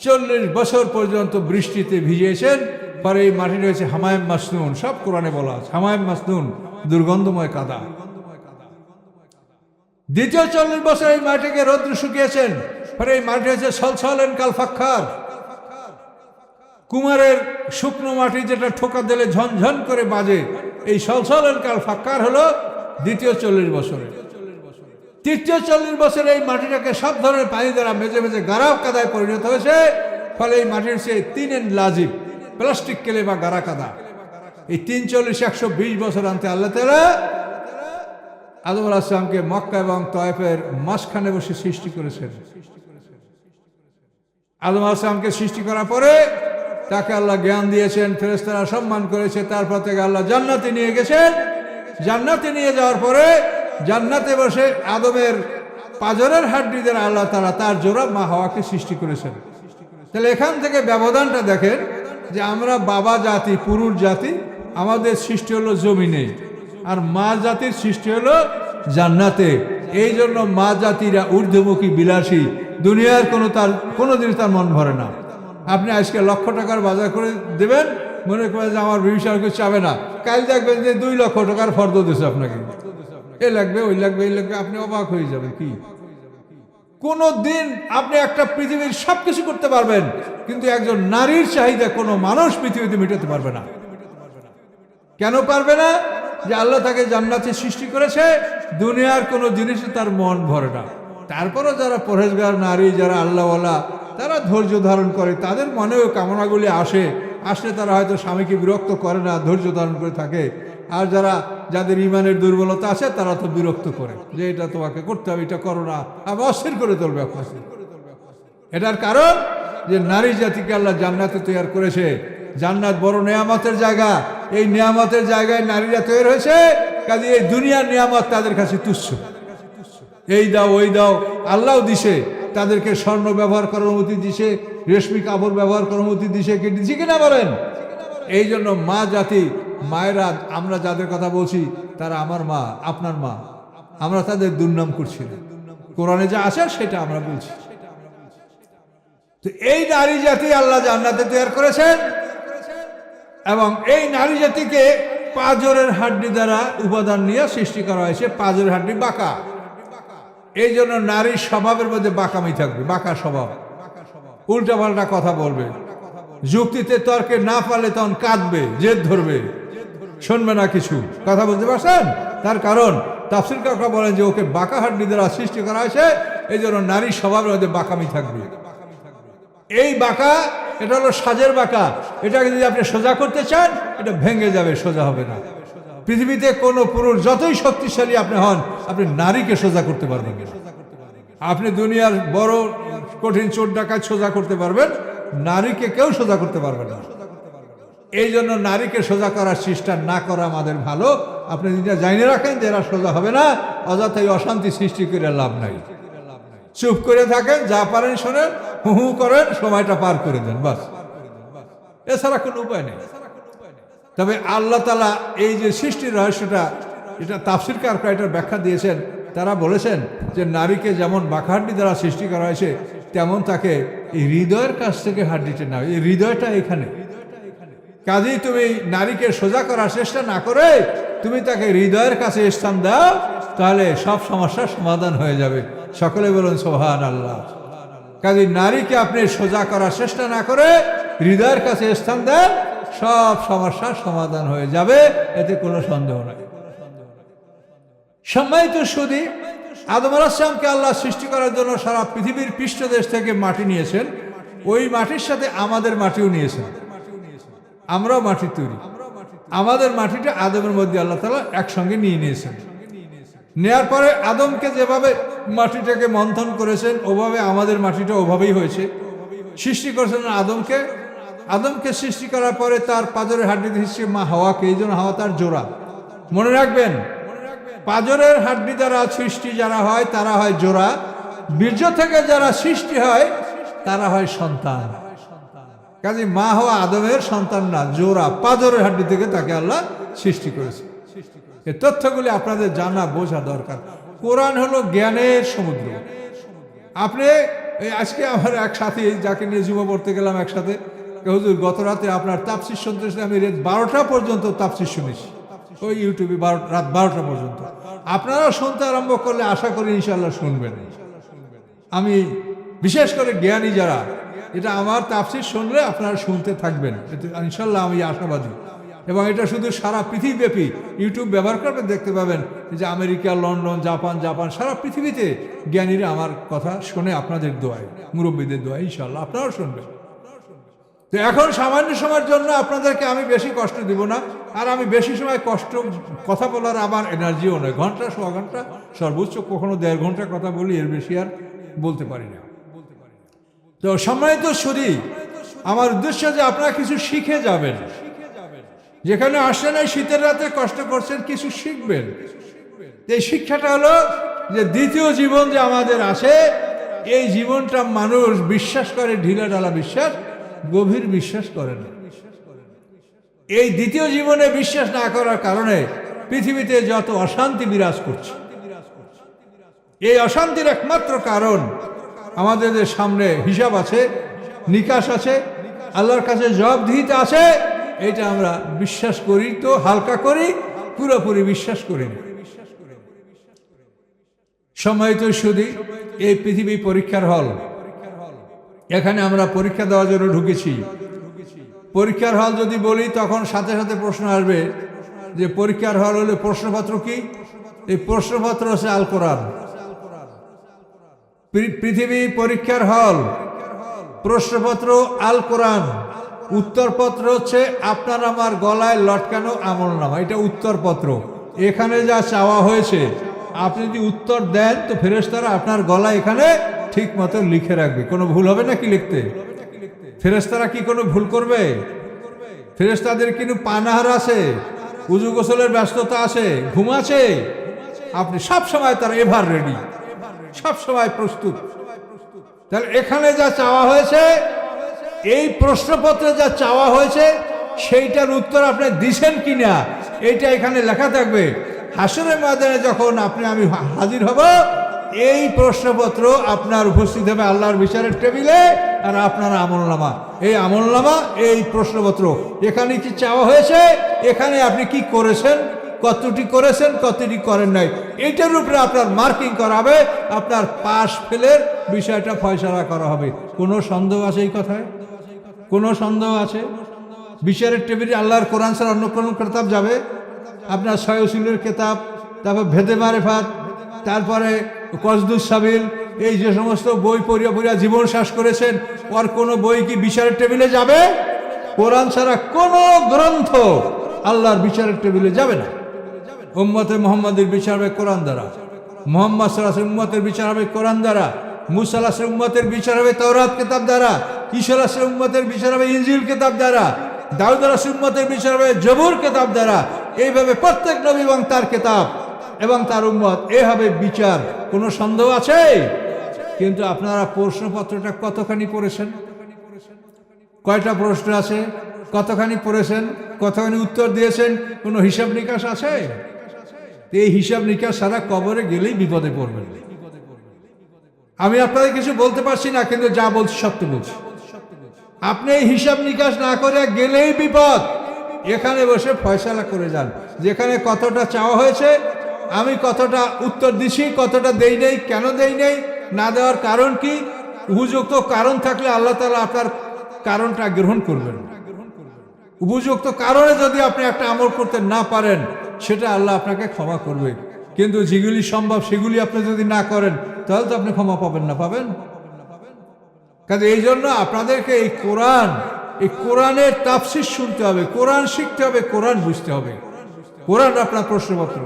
40 বছর পর্যন্ত বৃষ্টিতে ভিজিয়েছেন। পরে এই মাটিটা হয়েছে হামায়েম মাসনুন, সব কোরআনে বলা আছে, হামায়েম মাসনুন, দুর্গন্ধময় কাদা। দ্বিতীয় 40 বছর এই মাটিকে রৌদ্র শুকিয়েছেন, পরে এই মাটি হয়েছে সলসলেন কাল ফাক্কার, কুমারের শুকনো মাটি যেটা ঠোকা দিলে ঝনঝন করে বাজে, এই সলসলের কাল ফাক্কার হলো দ্বিতীয় 40 বছরে। তৃতীয় 40 বছরে এই মাটিটাকে সব ধরনের পানি দ্বারা মেজে মেজে গারা কাদায় পরিণত হয়েছে। ফলে এই মাটির চেয়ে 3 লাজিব প্লাস্টিক কেলে বা গারা কাদা। এই 3 40 120 বছর আনতে আল্লাহ তাআলা আদম আলাইহিস সালামকে মক্কা এবং তয়েফের মাঝখানে বসে সৃষ্টি করেছেন। আদম আলাইহিস সালামকে সৃষ্টি করার পরে তাকে আল্লাহ জ্ঞান দিয়েছেন, ফেরেশতারা সম্মান করেছে। তারপর থেকে আল্লাহ জান্নাতে নিয়ে গেছেন। জান্নাতে নিয়ে যাওয়ার পরে জান্নাতে বসে আদমের পাজরের হাড্ডি দ্বারা আল্লাহ তাআলা তার জোড়া মা হাওয়াকে সৃষ্টি করেছেন। তাহলে এখান থেকে ব্যবধানটা দেখেন যে আমরা বাবা জাতি, পুরুষ জাতি, আমাদের সৃষ্টি হলো জমিনে, আর মা জাতির সৃষ্টি হলো জান্নাতে। এই জন্য মা জাতিরা ঊর্ধ্বমুখী বিলাসী, দুনিয়ার কোনো জিনিস তার মন ভরে না। আপনি আজকে লক্ষ টাকার বাজার করে দেবেন, মনে করেন যে আমার ব্যবসার কিছু চাবে না, কাল দেখবেন যে 2 লক্ষ টাকার ফর্দ দিচ্ছে আপনাকে, এ লাগবে ওই লাগবে এই লাগবে, আপনি অবাক হয়ে যাবেন। কি কোনো দিন আপনি একটা পৃথিবীর সবকিছু করতে পারবেন, কিন্তু একজন নারীর চাহিদা কোনো মানুষ পৃথিবীতে মেটাতে পারবে না। কেন পারবে না? যে আল্লাহ তাকে জান্নাতে সৃষ্টি করেছে, দুনিয়ার কোনো জিনিসে তার মন ভরে না। তারপরও যারা পরহেজগার নারী, যারা আল্লাহওয়ালা, তারা ধৈর্য ধারণ করে, তাদের মনেও কামনাগুলি আসলে তারা হয়তো স্বামীকে বিরক্ত করে না, ধৈর্য ধারণ করে থাকে। আর যাদের ইমানের দুর্বলতা আছে তারা তো বিরক্ত করে, যে এটা তোমাকে করতে হবে, এটা করো না, আবার অস্থির করে তুলবে আপনাকে। এটার কারণ যে নারী জাতিকে আল্লাহ জান্নাতে তৈরি করেছে। জান্নাত বড় নেয়ামতের জায়গা, এই নেয়ামতের জায়গায় নারীরা তৈরি হয়েছে, কাজে এই দুনিয়ার নিয়ামত তাদের কাছে তুচ্ছ। এই দাও ওই দাও আল্লাহ দিছে, তাদেরকে স্বর্ণ ব্যবহার করার অনুমতি দিছে, রেশমি কাপড় ব্যবহার করার অনুমতি দিছে, কি দিছে কিনা বলেন? এই জন্য মা জাতি, মায়েরা, আমরা যাদের কথা বলছি তারা আমার মা, আপনার মা, আমরা তাদের দুর্নাম করছি না। কোরআনে যা আছে সেটা আমরা বলছি। তো এই নারী জাতি আল্লাহ জান্নাতে তৈরি করেছেন, এবং এই নারী জাতিকে পাঁজরের হাড্ডি দ্বারা উপাদান নিয়ে সৃষ্টি করা হয়েছে। পাঁজরের হাড্ডি বাঁকা, এই জন্য নারীর স্বভাবের মধ্যে বাঁকামি থাকবে, বাঁকা স্বভাব, উল্টাপাল্টা কথা বলবে, যুক্তিতে তর্কে না পারলে তখন কাঁদবে, জেদ ধরবে, শুনবে না কিছু কথা, বলতে পারছেন? তার কারণ তাফসীর কাররা বলেন যে ওকে বাঁকা হাড্ডি দ্বারা সৃষ্টি করা হয়েছে, এই জন্য নারীর স্বভাবের মধ্যে বাঁকামি থাকবে। এই বাঁকা, এটা হলো সাজের বাঁকা, এটাকে যদি আপনি সোজা করতে চান এটা ভেঙে যাবে, সোজা হবে না। পৃথিবীতে কোনো পুরুষ যতই শক্তিশালী আপনি হন, আপনি নারীকে সোজা করতে পারবেন না। আপনি দুনিয়ার বড় কঠিন চোর ডাকাত সোজা করতে পারবেন, নারীকে কেউ সোজা করতে পারবে না। এই জন্য নারীকে সোজা করার চেষ্টা না করা আমাদের ভালো। আপনি যেটা জানিয়ে রাখেন যে এরা সোজা হবে না, অযথাই অশান্তি সৃষ্টি করে লাভ নাই। চুপ করে থাকেন, যা পারেন শোনেন, হু হু করেন, সময়টা পার করে দেন, বাস, এছাড়া কোনো উপায় নেই। তবে আল্লাহ তাআলা এই যে সৃষ্টির রহস্যটা, এটা তাফসীরকাররা এটার ব্যাখ্যা দিয়েছেন। তারা বলেছেন যে নারীকে যেমন বাঁকা হাড্ডি দ্বারা সৃষ্টি করা হয়েছে, তেমন তাকে এই হৃদয়ের কাছ থেকে হাড্ডিটা নাও, এই হৃদয়টা এখানে। কাজেই তুমি নারীকে সোজা করার চেষ্টা না করে তুমি তাকে হৃদয়ের কাছে স্থান দাও, তাহলে সব সমস্যার সমাধান হয়ে যাবে। সকলে বলুন সুবহানাল্লাহ। কাজেই নারীকে আপনি সোজা করার চেষ্টা না করে হৃদয়ের কাছে স্থান দেন, সব সমস্যার সমাধান হয়ে যাবে, এতে কোনো সন্দেহ নাই। সম্মানিত সুধী, আদম আলাইহিস সালামকে আল্লাহ সৃষ্টি করার জন্য সারা পৃথিবীর পৃষ্ঠদেশ থেকে মাটি নিয়েছেন, ওই মাটির সাথে আমাদের মাটিও নিয়েছেন। আমরাও মাটি তৈরি, আমাদের মাটিটা আদমের মধ্যে আল্লাহ তাআলা একসঙ্গে নিয়ে নিয়েছেন। নেয়ার পরে আদমকে যেভাবে মাটিটাকে মন্থন করেছেন, ওভাবে আমাদের মাটিটা ওভাবেই হয়েছে। সৃষ্টি করেছেন আদমকে সৃষ্টি করার পরে তার পাঁজরের হাড্ডি দিচ্ছে মা হাওয়াকে, এই জন্য হাওয়া তার জোড়া। মনে রাখবেন, পাঁজরের হাড্ডি দ্বারা সৃষ্টি যারা হয় তারা হয় জোড়া, বীর্য থেকে যারা সৃষ্টি হয় তারা হয় সন্তান। কাজে মা হওয়া আদমের সন্তান না, জোড়া, পাঁজরের হাড্ডি থেকে তাকে আল্লাহ সৃষ্টি করেছে। এই তথ্যগুলি আপনাদের জানা বোঝা দরকার। কোরআন হলো জ্ঞানের সমুদ্র। আপনি আজকে আমার এক সাথী, যাকে নিয়ে যুব পড়তে গেলাম একসাথে, হুজুর গত রাতে আপনার তাফসীর শুনতে, আমি রাত 12টা পর্যন্ত তাফসীর শুনেছি, ওই ইউটিউবে রাত 12টা পর্যন্ত। আপনারা শুনতে আরম্ভ করলে আশা করি ইনশাআল্লাহ শুনবেন। আমি বিশেষ করে জ্ঞানী যারা, এটা আমার তাফসীর শুনলে আপনারা শুনতে থাকবেন, ইনশাল্লাহ আমি আশাবাদী। এবং এটা শুধু সারা পৃথিবীব্যাপী ইউটিউব ব্যবহার করবেন, দেখতে পাবেন যে আমেরিকা, লন্ডন, জাপান সারা পৃথিবীতে জ্ঞানীরা আমার কথা শুনে আপনাদের দোয়ায়, মুরব্বীদের দোয়ায় ইনশাল্লাহ আপনারাও শুনবেন। তো এখন সামান্য সময়ের জন্য আপনাদেরকে আমি বেশি কষ্ট দিব না, আর আমি বেশি সময় কথা বলার আমার এনার্জিও নয়। ঘন্টা, সোয়া ঘন্টা, সর্বোচ্চ কখনো 1.5 ঘন্টা কথা বলি, এর বেশি আর বলতে পারি না। তো সম্মানিত শুধু আমার উদ্দেশ্য যে আপনারা কিছু শিখে যাবেন, যেখানে আসেন এই শীতের রাতে কষ্ট করছেন, কিছু শিখবেন। এই শিক্ষাটা হলো যে দ্বিতীয় জীবন যে আমাদের আছে, এই জীবনটা মানুষ বিশ্বাস করে ঢিলা ঢালা বিশ্বাস, গভীর বিশ্বাস করে না। এই দ্বিতীয় জীবনে বিশ্বাস না করার কারণে পৃথিবীতে যত অশান্তি বিরাজ করছে, এই অশান্তির একমাত্র কারণ আমাদের সামনে হিসাব আছে, নিকাশ আছে, আল্লাহর কাছে জবাবদিহিতা আছে। এটা আমরা বিশ্বাস করি তো হালকা করি, পুরোপুরি বিশ্বাস করি না। সম্মানিত শুধু এই পৃথিবী পরীক্ষার হল, এখানে আমরা পরীক্ষা দেওয়ার জন্য ঢুকেছি। পরীক্ষার হল যদি বলি তখন সাথে সাথে প্রশ্ন আসবে যে পরীক্ষার হল হলে প্রশ্নপত্র কি? এই প্রশ্নপত্র হচ্ছে আল কোরআন। পৃথিবী পরীক্ষার হল, প্রশ্নপত্র আল কোরআন, উত্তরপত্র হচ্ছে আপনার আমার গলায় লটকানো আমলনামা, এটা উত্তরপত্র। এখানে যা চাওয়া হয়েছে আপনি যদি উত্তর দেন তো ফেরেশতারা আপনার গলা এখানে ঠিক মতো লিখে রাখবে। কোনো ভুল হবে না কি লিখতে? ফেরেশতারা কি কোনো ভুল করবে? ফেরেশতাদের কিন্তু পানাহার আছে, উজু গোসলের ব্যস্ততা আছে, ঘুম আছে, আপনি সব সময় তারা এভার রেডি, সব সময় প্রস্তুত। তাহলে এখানে যা চাওয়া হয়েছে, এই প্রশ্নপত্রে যা চাওয়া হয়েছে সেইটার উত্তর আপনি দিছেন কিনা এইটা এখানে লেখা থাকবে। হাসরের ময়দানে যখন আমি হাজির হব, এই প্রশ্নপত্র আপনার উপস্থিত হবে আল্লাহর বিচারের টেবিলে, আর আপনার আমলনামা, এই আমলনামা, এই প্রশ্নপত্র, এখানে কি চাওয়া হয়েছে, এখানে আপনি কি করেছেন, কতটি করেছেন, কতটি করেন নাই, এইটার উপরে আপনার মার্কিং করা হবে, আপনার পাস ফেলের বিষয়টা ফয়সালা করা হবে। কোনো সন্দেহ আছে এই কথায়? কোনো সন্দেহ আছে? বিচারের টেবিলে আল্লাহর কোরআন ছাড়া অন্য কোন কিতাব যাবে? আপনার ছয় উসুলের কিতাব, তারপর ভেদে মারেফাত, তারপরে কসদুস সাবিল, এই যে সমস্ত বই পড়িয়া জীবন শেষ করেছেন, ওর কোনো বই কি বিচারের টেবিলে যাবে? কোরআন ছাড়া কোনো গ্রন্থ আল্লাহর বিচারের টেবিলে যাবে না। উম্মতে মুহাম্মাদের বিচার হবে কোরআন দ্বারা, মুহাম্মদ সাল্লাল্লাহু আলাইহি ওয়াসাল্লামের উম্মতের বিচার হবে কোরআন দ্বারা, মুসা আলাইহিস সালামের উম্মতের বিচার হবে তাওরাত কিতাব দ্বারা, ঈসা আলাইহিস সালামের উম্মতের বিচার হবে ইনজিল কিতাব দ্বারা, দাউদ আলাইহিস সালামের উম্মতের বিচার হবে জবুর কিতাব দ্বারা। এইভাবে প্রত্যেক নবী এবং তার কিতাব এবং তার উম্মত, এভাবে বিচার। কোনো সন্দেহ আছে? কিন্তু আপনারা প্রশ্নপত্রটা কতখানি পড়েছেন? কয়টা প্রশ্ন আছে? কতখানি পড়েছেন? কতখানি উত্তর দিয়েছেন? কোনো হিসাব নিকাশ আছে? এই হিসাব নিকাশ সারা কবরে গেলেই বিপদে পড়বেন। আমি আপনাদের কিছু বলতে পারছি না, কিন্তু যা বলছি সত্য বলছি। আপনি এই হিসাব নিকাশ না করে গেলেই বিপদ। এখানে বসে ফয়সালা করে যান, যেখানে কতটা চাওয়া হয়েছে, আমি কতটা উত্তর দিছি, কতটা দেই নেই, কেন দেই নেই, না দেওয়ার কারণ কি, উপযুক্ত কারণ থাকলে আল্লাহ তাআলা আপনার কারণটা গ্রহণ করবেন। উপযুক্ত কারণে যদি আপনি একটা আমল করতে না পারেন, সেটা আল্লাহ আপনাকে ক্ষমা করবে। কিন্তু যেগুলি সম্ভব সেগুলি আপনি যদি না করেন, তাহলে তো আপনি ক্ষমা পাবেন না। পাবেন? কাজে এই জন্য আপনাদেরকে এই কোরআনের তাফসীর শুনতে হবে, কোরআন শিখতে হবে, কোরআন বুঝতে হবে। কোরআন আপনার প্রশ্নপত্র।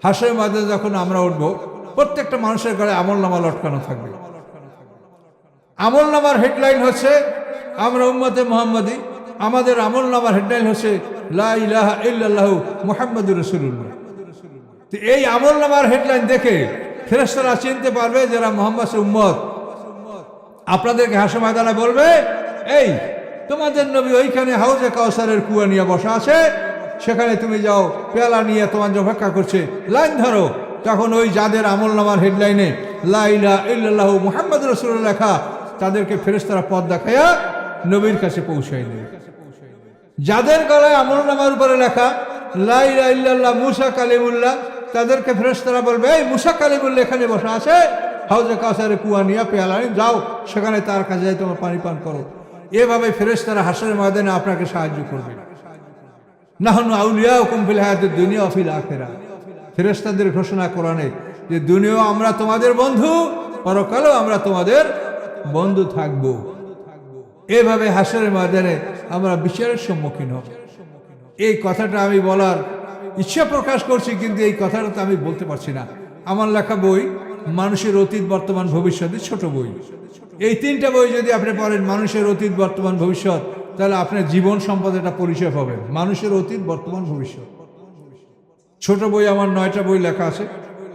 হাসরের ময়দানে যখন আমরা উঠবো, প্রত্যেকটা মানুষের ঘরে আমলনামা লটকানো থাকবে। আমলনামার হেডলাইন হচ্ছে আমরা উম্মতে মুহাম্মাদি, আমাদের আমলনামার হেডলাইন হচ্ছে লা ইলাহা ইল্লাল্লাহু মুহাম্মাদুর রাসূলুল্লাহ। তো এই আমলনামার হেডলাইন দেখে ফেরেশতারা চিনতে পারবে যারা মুহাম্মাদের উম্মত। আপনাদেরকে হাসরের ময়দানে বলবে, এই তোমাদের নবী ওইখানে হাউজে কাউসারের কুয়া নিয়ে বসা আছে, সেখানে তুমি যাও, পেয়ালা নিয়ে তোমার যে অপেক্ষা করছে, লাইন ধরো। তখন ওই যাদের আমলনামার হেডলাইনে লা ইলাহা ইল্লাল্লাহু মুহাম্মাদুর রাসূলুল্লাহ লেখা, তাদেরকে ফেরেশতারা পথ দেখাইয়া নবীর কাছে পৌঁছায় দেবে। যাদের গলায় আমলনামার উপরে লেখা লা ইলাহা ইল্লাল্লাহ মুসা কালিমুল্লাহ, তাদেরকে ফেরেশতারা বলবে, এই মুসা কালিমুল্লাহ এখানে বসা আছে, হাউজে কাউসারে কুয়া নিয়ে পেয়ালা নিয়ে যাও, সেখানে তার কাছে যাই তোমার পানি পান করো। এভাবে ফেরেশতারা হাসরের ময়দানে আপনাকে সাহায্য করবে। নাহনু আউলিয়াউকুম ফিল হায়াতিদ দুনিয়া ওয়া ফিল আখিরাহ। ফেরেশতাদের ঘোষণা কোরআনে যে দুনিয়াও আমরা তোমাদের বন্ধু, পরকালেও আমরা তোমাদের বন্ধু থাকব। এভাবে হাসরের ময়দানে আমরা বিচারের সম্মুখীন হব। এই কথাটা আমি বলার ইচ্ছা প্রকাশ করছি, কিন্তু এই কথাটা তো আমি বলতে পারছি না। আমার লেখা বই মানুষের অতীত বর্তমান ভবিষ্যৎ, ছোট বই। এই তিনটা বই যদি আপনি পড়েন, মানুষের অতীত বর্তমান ভবিষ্যৎ, তাহলে আপনার জীবন সম্পদ একটা পরিচয় পাবেন। মানুষের অতীত বর্তমান ভবিষ্যৎ ছোট বই আমার 9টা বই লেখা আছে।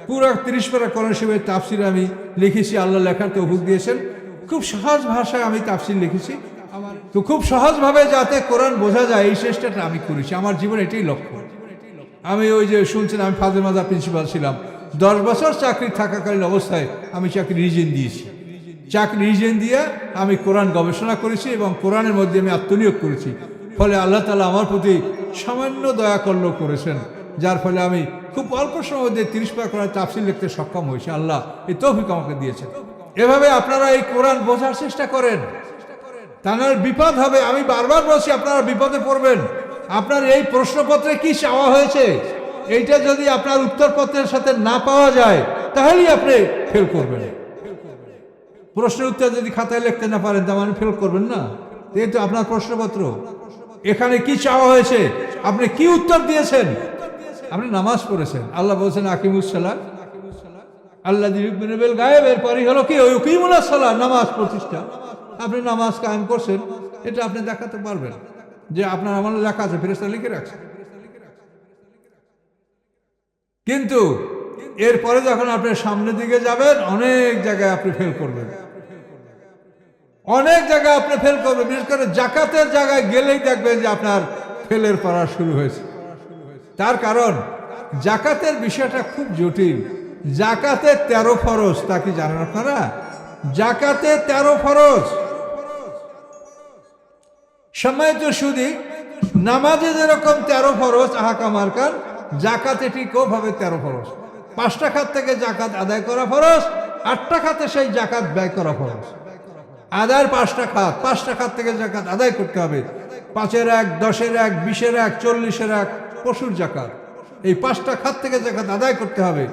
পুরো 30 পারা কোরআন শরীফের তাফসির আমি লিখেছি, আল্লাহ লেখার তৌফিক দিয়েছেন। খুব সহজ ভাষায় আমি তাফসির লিখেছি। তো খুব সহজভাবে যাতে কোরআন বোঝা যায় এই চেষ্টাটা আমি করেছি। আমার জীবন এটাই লক্ষ্য। আমি ওই যে শুনছেন, আমি ফাজিল মাদ্রাসার প্রিন্সিপাল ছিলাম। 10 বছর চাকরি থাকাকালীন অবস্থায় আমি চাকরি রিজেন দিয়েছি। চাকরি রিজেন দিয়ে আমি কোরআন গবেষণা করেছি এবং কোরআনের মধ্যে আমি আত্মনিয়োগ করেছি। ফলে আল্লাহ তাআলা আমার প্রতি সামান্য দয়া করেছেন, যার ফলে আমি খুব অল্প সময়ের মধ্যে 30 পারা কোরআন তাফসীর লিখতে সক্ষম হয়েছি। আল্লাহ এই তৌফিক আমাকে দিয়েছেন। এভাবে আপনারা এই কোরআন বোঝার চেষ্টা করেন, তাহলে বিপদ হবে। আমি বারবার বলছি, আপনারা বিপদে পড়বেন। আপনার এই প্রশ্নপত্রে কি চাওয়া হয়েছে, এইটা যদি আপনার উত্তরপত্রের সাথে না পাওয়া যায়, তাহলেই আপনি ফেল করবেন। প্রশ্নের উত্তর যদি খাতায় লিখতে না পারেন, তার মানে ফেল করবেন না। এই তো আপনার প্রশ্নপত্র, এখানে কি চাওয়া হয়েছে, আপনি কি উত্তর দিয়েছেন। আপনি নামাজ পড়েছেন, আল্লাহ বলছেন আকিমুস সালাত আল্লাযী ইউমিনু বিল গায়ব, এরপরই হলো কি ইউকিমুনাস সালাত, নামাজ প্রতিষ্ঠা। আপনি নামাজ কায়েম করছেন, এটা আপনি দেখাতে পারবেন যে আপনার আমলে লেখা আছে, ফেরেশতা লিখে রাখছে। কিন্তু এরপরে যখন আপনি সামনের দিকে যাবেন, অনেক জায়গায় আপনি ফেল করবেন, অনেক জায়গায় আপনি ফেল করবেন। বিশেষ করে জাকাতের জায়গায় গেলেই দেখবেন যে আপনার ফেলের পড়া শুরু হয়েছে। তার কারণ জাকাতের বিষয়টা খুব জটিল। জাকাতে 13 ফরজ, তা কি জানেন আপনারা? জাকাতে 13 ফরজ। সম্মানিত সুধী, নামাজে যেরকম 13 ফরজ আহকাম আরকান, জাকাতে ঠিক ওভাবে 13 ফরজ। 5টা খাত থেকে জাকাত আদায় করা ফরজ, 8টা খাতে সেই জাকাত ব্যয় করা ফরজ। আদায়ের 5টা খাত, 5টা খাত থেকে জাকাত আদায় করতে হবে। 5-এর 1, 10-এর 1, 20-এর 1, 40-এর 1 পশুর জাকাত। এই 5টা খাত থেকে জাকাত আদায় করতে হবে।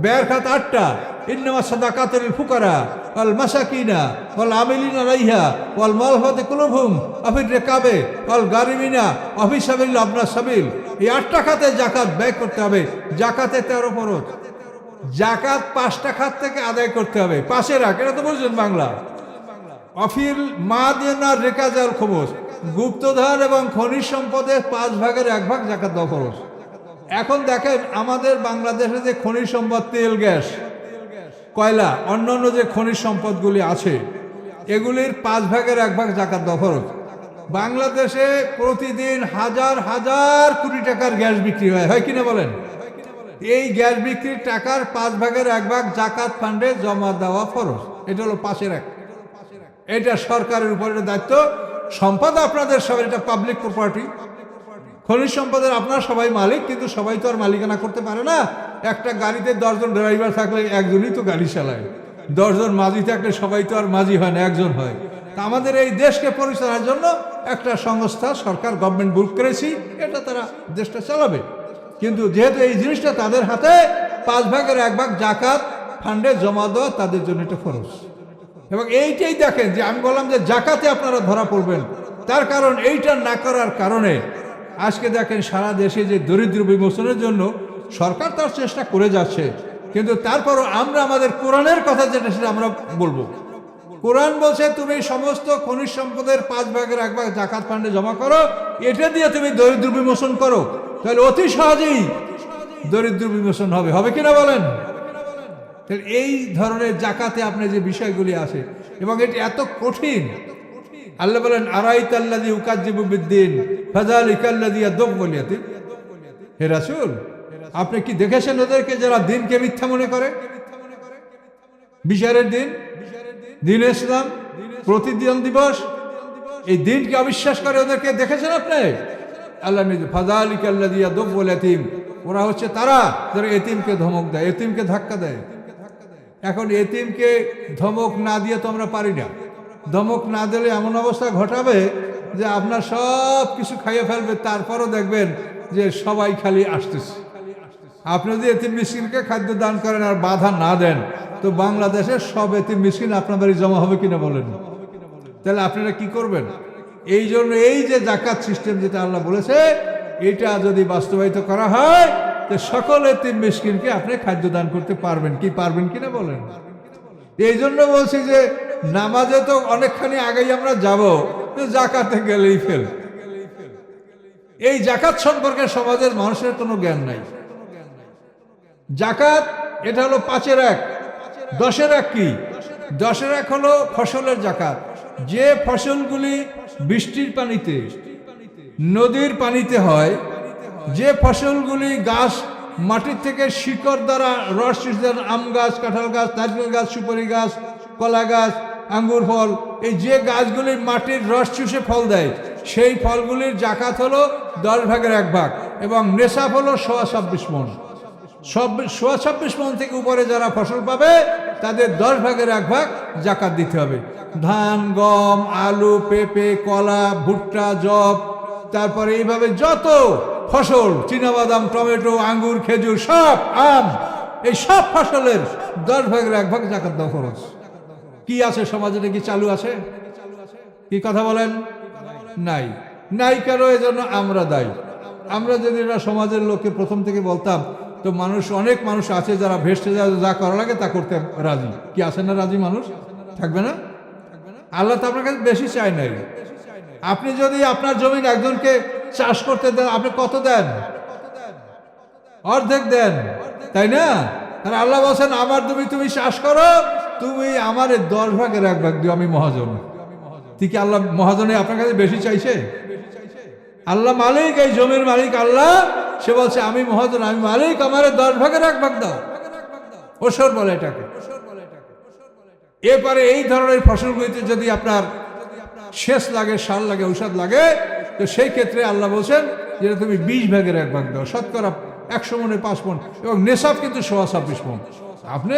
ব্যয়ের খাত 8টা, ইন্নামা সাদাকাতুল ফুকারা ওয়াল মাসাকিনা ওয়াল আমিলিনা আলাইহা ওয়াল মুআল্লাফাতি কুলুবুহুম ওয়া ফির রিকাবে ওয়াল গারিমিনা ওয়া ফি সাবিলিল্লাহ ইবনাস সাবিল। এই 8টা খাতে জাকাত ব্যয় করতে হবে। জাকাতে 13 ফরজ। জাকাত 5টা খাত থেকে আদায় করতে হবে। 5-এর 1, এটা তো বুঝলেন বাংলা। অফিল মাদিনার রেকাজাল খবস, গুপ্তধন এবং খনিজ সম্পদের 5 ভাগের 1 ভাগ জাকাত দেওয়া ফরজ। এখন দেখেন আমাদের বাংলাদেশে যে খনিজ সম্পদ, তেল, গ্যাস, কয়লা, অন্যান্য যে খনিজ সম্পদগুলি আছে, এগুলির 5 ভাগের 1 ভাগ জাকাত দেওয়া ফরজ। বাংলাদেশে প্রতিদিন হাজার হাজার কোটি টাকার গ্যাস বিক্রি হয় কিনা বলেন? এই গ্যাস বিক্রির টাকার 5 ভাগের 1 ভাগ জাকাত ফান্ডে জমা দেওয়া ফরজ। এটা হলো 5-এর 1। এটা সরকারের উপরে দায়িত্ব। সম্পদ আপনাদের সবাই, এটা পাবলিক প্রপার্টি। খনিজ সম্পদের আপনারা সবাই মালিক, কিন্তু সবাই তো আর মালিকানা করতে পারে না। একটা গাড়িতে 10 জন ড্রাইভার থাকলে একজনই তো গাড়ি চালায়। 10 জন মাঝি থাকলে সবাই তো আর মাঝি হয় না, একজন হয়। তা আমাদের এই দেশকে পরিচালনার জন্য একটা সংস্থা সরকার, গভর্নমেন্ট বুক করেছি, এটা তারা দেশটা চালাবে। কিন্তু যেহেতু এই জিনিসটা তাদের হাতে, 5 ভাগের 1 ভাগ জাকাত ফান্ডে জমা দেওয়া তাদের জন্য এটা ফরজ। এবং এইটাই দেখেন যে আমি বললাম যে জাকাতে আপনারা ধরা পড়বেন। তার কারণ এইটা না করার কারণে আজকে দেখেন সারা দেশে যে দরিদ্র বিমোচনের জন্য সরকার তার চেষ্টা করে যাচ্ছে, কিন্তু তারপরও আমরা আমাদের কোরআনের কথা যেটা সেটা আমরা বলবো। কোরআন বলছে তুমি সমস্ত খনিজ সম্পদের 5 ভাগের 1 ভাগ জাকাত ফান্ডে জমা করো, এটা দিয়ে তুমি দরিদ্র বিমোচন করো, তাহলে অতি সহজেই দরিদ্র বিমোচন হবে। হবে কিনা বলেন? এই ধরনের জাকাতে আপনি যে বিষয়গুলি আছে, এবং এটি এত কঠিন। আল্লাহ বলেন আরাইতাল্লাযী ইউকাজ্জিবু বিদ্দীন ফাযালিকাল্লাযী ইয়াদুব্বুল ইয়াতীম। হে রাসূল, আপনি কি দেখেছেন ওদেরকে যারা দিনকে মিথ্যা মনে করে? বিচারের দিন, দিন ইসলাম, প্রতিদিন দিবস, এই দিনকে অবিশ্বাস করে ওদেরকে দেখেছেন আপনি? আল্লাহ নিজে ফাযালিকাল্লাযী ইয়াদুব্বুল ইয়াতীম, ওরা হচ্ছে তারা যারা এতিমকে ধমক দেয়, এতিমকে ধাক্কা দেয়। এখন এতিমকে ধমক না দিয়ে তো আমরা পারি না। ধমক না দিলে এমন অবস্থা ঘটাবে যে আপনার সব কিছু খাইয়ে ফেলবে, তারপরও দেখবেন যে সবাই খালি আসতেছে। আপনি যদি এতিম মিসকিনকে খাদ্য দান করেন আর বাধা না দেন, তো বাংলাদেশের সব এতিম মিসকিন আপনার বাড়ি জমা হবে কিনা বলেন? তাহলে আপনারা কি করবেন? এই জন্য এই যে জাকাত সিস্টেম যেটা আল্লাহ বলেছে, এটা যদি বাস্তবায়িত করা হয় তো সকল এতিম মিসকিনকে আপনি খাদ্য দান করতে পারবেন কি পারবেন কিনা বলেন? এই জন্য বলছি যে নামাজে তো অনেকখানি আগেই আমরা যাব, জাকাতে গেলেই ফেল। এই জাকাত সম্পর্কে সমাজের মানুষের কোনো জ্ঞান নাই। জাকাত এটা হলো 5-এর 1। 10-এর 1 কি? 10-এর 1 হলো ফসলের জাকাত। যে ফসলগুলি বৃষ্টির পানিতে, নদীর পানিতে হয়, যে ফসলগুলি গাছ মাটির থেকে শিকড় দ্বারা রস চুষে, আম গাছ, কাঁঠাল গাছ, নারকেল গাছ, সুপারি গাছ, কলা গাছ, আঙ্গুর ফল, এই যে গাছগুলি মাটির রস চুষে ফল দেয়, সেই ফলগুলির জাকাত হলো 10/1 ভাগ, এবং নেশাব হলো 26 মণ। 26 মণ থেকে উপরে যারা ফসল পাবে তাদের 10/1 ভাগ জাকাত দিতে হবে। ধান, গম, আলু, পেঁপে, কলা, ভুট্টা, জব, তারপরে এইভাবে যত ফসল, চীনাবাদাম, টমেটো, আঙ্গুর, খেজুর, সব, আম, এই সব ফসলের 10/1 ভাগ জাকাত দেওয়া খরচ। কি আছে সমাজে? কি চালু আছে? কি কথা বলেন? নাই। নাই কেন? এই জন্য আমরা দায়ী। আমরা যদি এটা সমাজের লোককে প্রথম থেকে বলতাম, তো মানুষ, অনেক মানুষ আছে যারা ভেস্টে যা করা লাগে তা করতে রাজি। কি আছে না রাজি মানুষ? থাকবে না? আল্লাহ তো আপনার কাছে বেশি চাই নাই। আপনি যদি আপনার জমিন একজনকে চাষ করতে দেন, আপনি কত দেন? অর্ধেক দেন, তাই না? আর আল্লাহ বলছেন আমার জমি তুমি চাষ করো, তুমি আমার 10/1 ভাগ দিও, আমি মহাজন। ঠিক আল্লাহ মহাজনে আপনার কাছে বেশি চাইছে? আল্লাহ মালিক, এই জমির মালিক আল্লাহ, সে বলছে আমি মহাজন, আমি মালিক, আমার 10/1 ভাগ দাও। ওসর বলে এটাকে। এরপরে এই ধরনের ফসলগুলিতে যদি আপনার সেচ লাগে, সার লাগে, ঔষধ লাগে, তো সেই ক্ষেত্রে আল্লাহ বলছেন যেটা তুমি 20/1 ভাগ দাও। শতকরা 100 মণে 5 মণ, এবং নেশাব কিন্তু 26 মণ। আপনি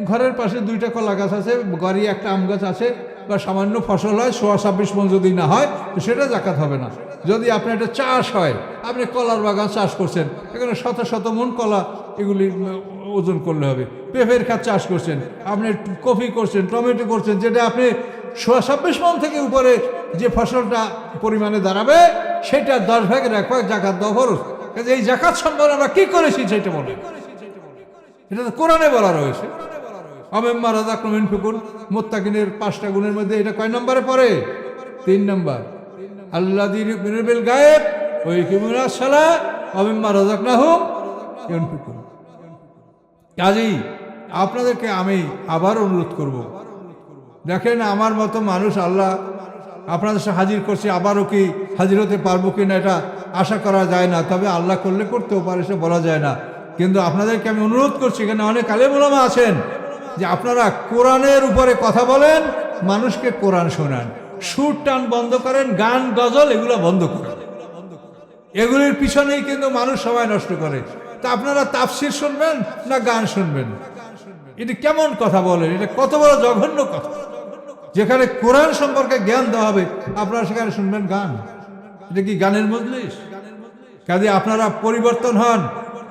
ঘরের পাশে 2টা কলা গাছ আছে, গাড়ি একটা আম গাছ আছে, বা সামান্য ফসল হয়, 26 মণ যদি না হয় তো সেটা জাকাত হবে না। যদি আপনার একটা চাষ হয়, আপনি কলার বাগান চাষ করছেন, এখানে শত শত মণ কলা, এগুলি ওজন করলে হবে। পেঁপের খাত চাষ করছেন, আপনি কফি করছেন, টমেটো করছেন, যেটা আপনি 26 মণ থেকে উপরে যে ফসলটা পরিমাণে দাঁড়াবে, সেটা 10/1 ভাগ জাকাত দেওয়া খরচ। এই জাকাত সম্পর্কে আমরা কি করেছি সেটা বলে, এটা তো কোরআনে বলা রয়েছে। আমিম্মা রাযাকনাহুম ইউনফিকুন, মুত্তাকিনের 5টা গুণের মধ্যে এটা কয় নম্বরে পড়ে? 3 নম্বর। আল্লাযীনা ইউমিনুনা বিল গায়ব ওয়া ইউকিমুনাস সালাহ ওয়া মিম্মা রাযাকনাহুম ইউনফিকুন। কাজেই আপনাদেরকে আমি আবার অনুরোধ করব, দেখেন আমার মতো মানুষ আল্লাহ আপনাদের সাথে হাজির করছে, আবারও কি হাজির হতে পারবো কিনা এটা আশা করা যায় না, তবে আল্লাহ করলে করতেও পারে, সে বলা যায় না। কিন্তু আপনাদেরকে আমি অনুরোধ করছি, এখানে অনেক আলেম ওলামা আছেন, যে আপনারা কোরআনের উপরে কথা বলেন, মানুষকে কোরআন শোনান, সুর টান বন্ধ করেন, গান গজল এগুলো বন্ধ করেন। এগুলির পিছনেই কিন্তু মানুষ সময় নষ্ট করে। তা আপনারা তাফসির শুনবেন না গান শুনবেন? এটা কেমন কথা বলেন? এটা কত বড় জঘন্য কথা। যেখানে কোরআন সম্পর্কে জ্ঞান দেওয়া হবে, আপনারা সেখানে শুনবেন গান। এটা কি গানের মজলিস? কাজে আপনারা পরিবর্তন হন।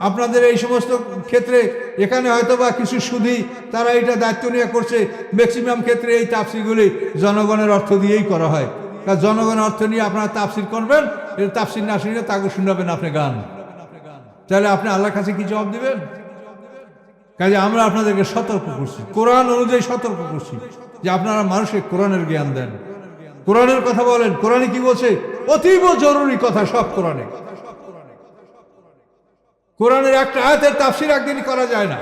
আপনাদের এই সমস্ত ক্ষেত্রে এখানে হয়তো বা কিছু সুধী তারা এটা দায়িত্ব নিয়ে করছে, ম্যাক্সিমাম ক্ষেত্রে এই তাফসিরগুলি জনগণের অর্থ দিয়েই করা হয়। কারণ জনগণের অর্থ নিয়ে আপনারা তাফসির করবেন, এটা তাফসির না শুনে তাকে শুনাবেন আপনি গান, তাহলে আপনি আল্লাহর কাছে কি জবাব দিবেন? কাজে আমরা আপনাদেরকে সতর্ক করছি, কোরআন অনুযায়ী সতর্ক করছি, যে আপনারা মানুষকে কোরআনের জ্ঞান দেন, কোরআনের কথা বলেন। কোরআনে কি বলছে? অতীব জরুরি কথা সব কোরআনে। কোরআনের একটা আয়াতের তাফসির একদিনই করা যায় না।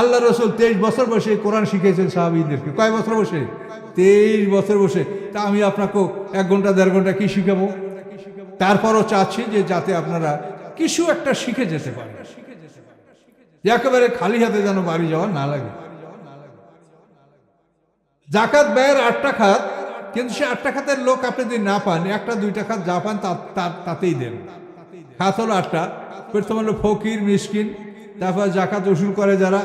আল্লাহ রসুল 23 বছর বসে কোরআন শিখিয়েছেন সাহাবীদেরকে। কয় বছর বসে? 23 বছর বসে। তা আমি আপনাকে 1 ঘন্টা 1.5 ঘন্টা কি শিখাবো? তারপরও চাচ্ছি যে যাতে আপনারা কিছু একটা শিখে যেতে পারেন, একেবারে খালি হাতে যেন বাড়ি যাওয়া না লাগে। জাকাত ব্যয়ের 8টা খাত, কিন্তু সে 8টা খাতের লোক আপনি যদি না পান, 1টা 2টা খাত যা পান তাতেই দেন। খাত হলো 8টা। প্রথম হলো ফকির মিসকিন, তারপর জাকাত উসুল করে যারা,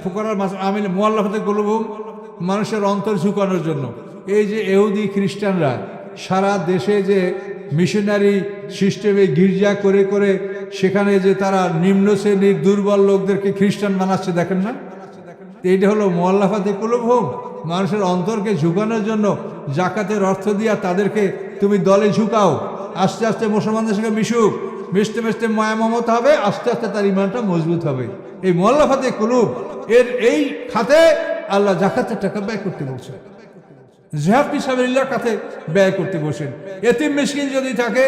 ফুকারাল আমিল মুআল্লাফাতে কুলুবুহুম, মানুষের অন্তর ঝুঁকানোর জন্য। এই যে ইহুদি খ্রিস্টানরা সারা দেশে যে মিশনারি সিস্টেমে গির্জা করে করে সেখানে যে তারা নিম্ন শ্রেণীর দুর্বল লোকদেরকে খ্রিস্টান বানাচ্ছে, দেখেন না? এইটা হলো মুআল্লাফাতে কুলুবুহুম, মানুষের অন্তরকে ঝুঁকানোর জন্য। জাকাতের অর্থ দিয়া তাদেরকে তুমি দলে ঝুঁকাও, আস্তে আস্তে মুসলমানদের সঙ্গে মিশুক, মিশতে মিশতে মায়া মমতা হবে, আস্তে আস্তে তার ইমানটা মজবুত হবে। এই মুআল্লাফাতে কুলুব এর এই খাতে আল্লাহ জাকাতের টাকা ব্যয় করতে বলছেন, জিহাদ ফি সাবিলিল্লাহর খাতে ব্যয় করতে বসেন। এতিম মিসকিন যদি থাকে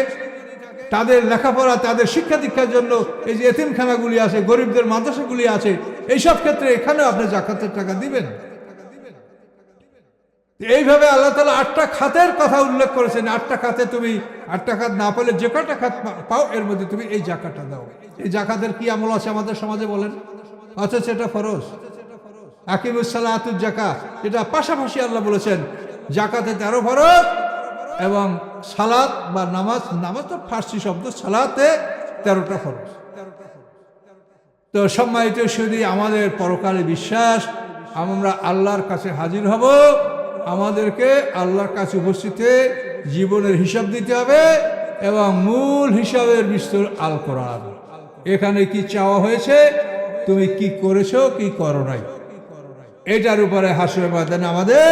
তাদের লেখাপড়া, তাদের শিক্ষা দীক্ষার জন্য এই যে এতিমখানাগুলি আছে, গরিবদের মাদ্রাসাগুলি আছে, এইসব ক্ষেত্রে এখানেও আপনি জাকাতের টাকা দিবেন। এইভাবে আল্লাহ তাআলা 8টা খাতের কথা উল্লেখ করেছেন। 8টা খাতে তুমি 8টা খাত না পেলে যে কয়টা খাত পাও এর মধ্যে তুমি এই জাকাতটা দাও। এই জাকাতের কি আমল আছে আমাদের সমাজে বলেন? অথচ এটা ফরজ। আকিমুস সালাতুজ যাকাত, এটা পাশাপাশি আল্লাহ বলেছেন জাকাতে 13 ফরজ এবং সালাত বা নামাজ, নামাজ তো ফার্সি শব্দ, সালাতে 13টা ফরজ। তো সম্মানিত শুধু আমাদের পরকালে বিশ্বাস, আমরা আল্লাহর কাছে হাজির হব, আমাদেরকে আল্লাহর কাছে উপস্থিতে জীবনের হিসাব দিতে হবে এবং মূল হিসাবের বিস্তর আল কোরআন। এখানে কি চাওয়া হয়েছে, তুমি কি করেছো কি করো নাই, এটার উপরে হাসরের ময়দানে আমাদের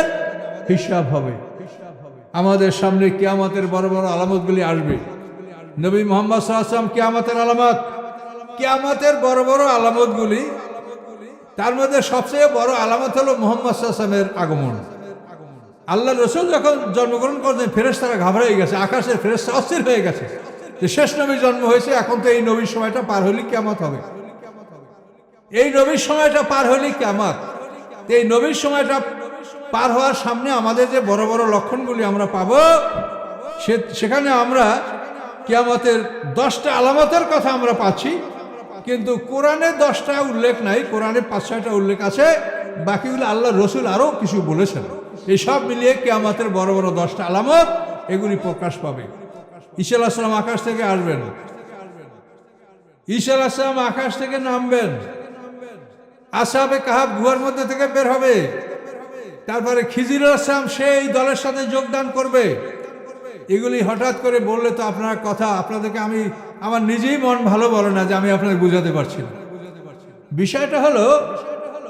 হিসাব হবে। আমাদের সামনে কিয়ামতের বড় বড় আলামতগুলি আসবে। নবী মুহাম্মদ সাল্লাল্লাহু আলাইহি ওয়াসাল্লাম কিয়ামতের আলামত, কিয়ামতের বড় বড় আলামতগুলি, তার মধ্যে সবচেয়ে বড় আলামত হলো মুহাম্মদ সাল্লাল্লাহু আলাইহি ওয়াসাল্লামের আগমন। আল্লাহ রসুল যখন জন্মগ্রহণ করতেন ফেরেশতারা ঘাবড়ে গেছে, আকাশের ফেরেশতা অস্থির হয়ে গেছে যে শেষ নবীর জন্ম হয়েছে, এখন তো এই নবীর সময়টা পার হলে কিয়ামত হবে, এই নবীর সময়টা পার হলে কিয়ামত। এই নবীর সময়টা পার হওয়ার সামনে আমাদের যে বড় বড় লক্ষণগুলি আমরা পাবো, সেখানে আমরা কিয়ামতের 10টা আলামতের কথা আমরা পাচ্ছি, কিন্তু কোরআনে 10টা উল্লেখ নাই, কোরআনে 5-6টা উল্লেখ আছে, বাকিগুলো আল্লাহ রসুল আরও কিছু বলেছেন। এই সব মিলিয়ে কিয়ামতের বড় বড় 10টা আলামত এগুলি প্রকাশ পাবে। ঈসা আলাইহিস সালাম আকাশ থেকে আসবেন, ঈসা আলাইহিস সালাম আকাশ থেকে নামবেন, আসহাবে কাহাফ গুহার মধ্যে থেকে বের হবে, তারপরে খিজির আলাইহিস সালাম সেই দলের সাথে যোগদান করবে। এগুলি হঠাৎ করে বললে তো আপনার কথা, আপনাদেরকে আমি আমার নিজেই মন ভালো বলে না যে আমি আপনাদের বুঝাতে পারছি না। বিষয়টা হলো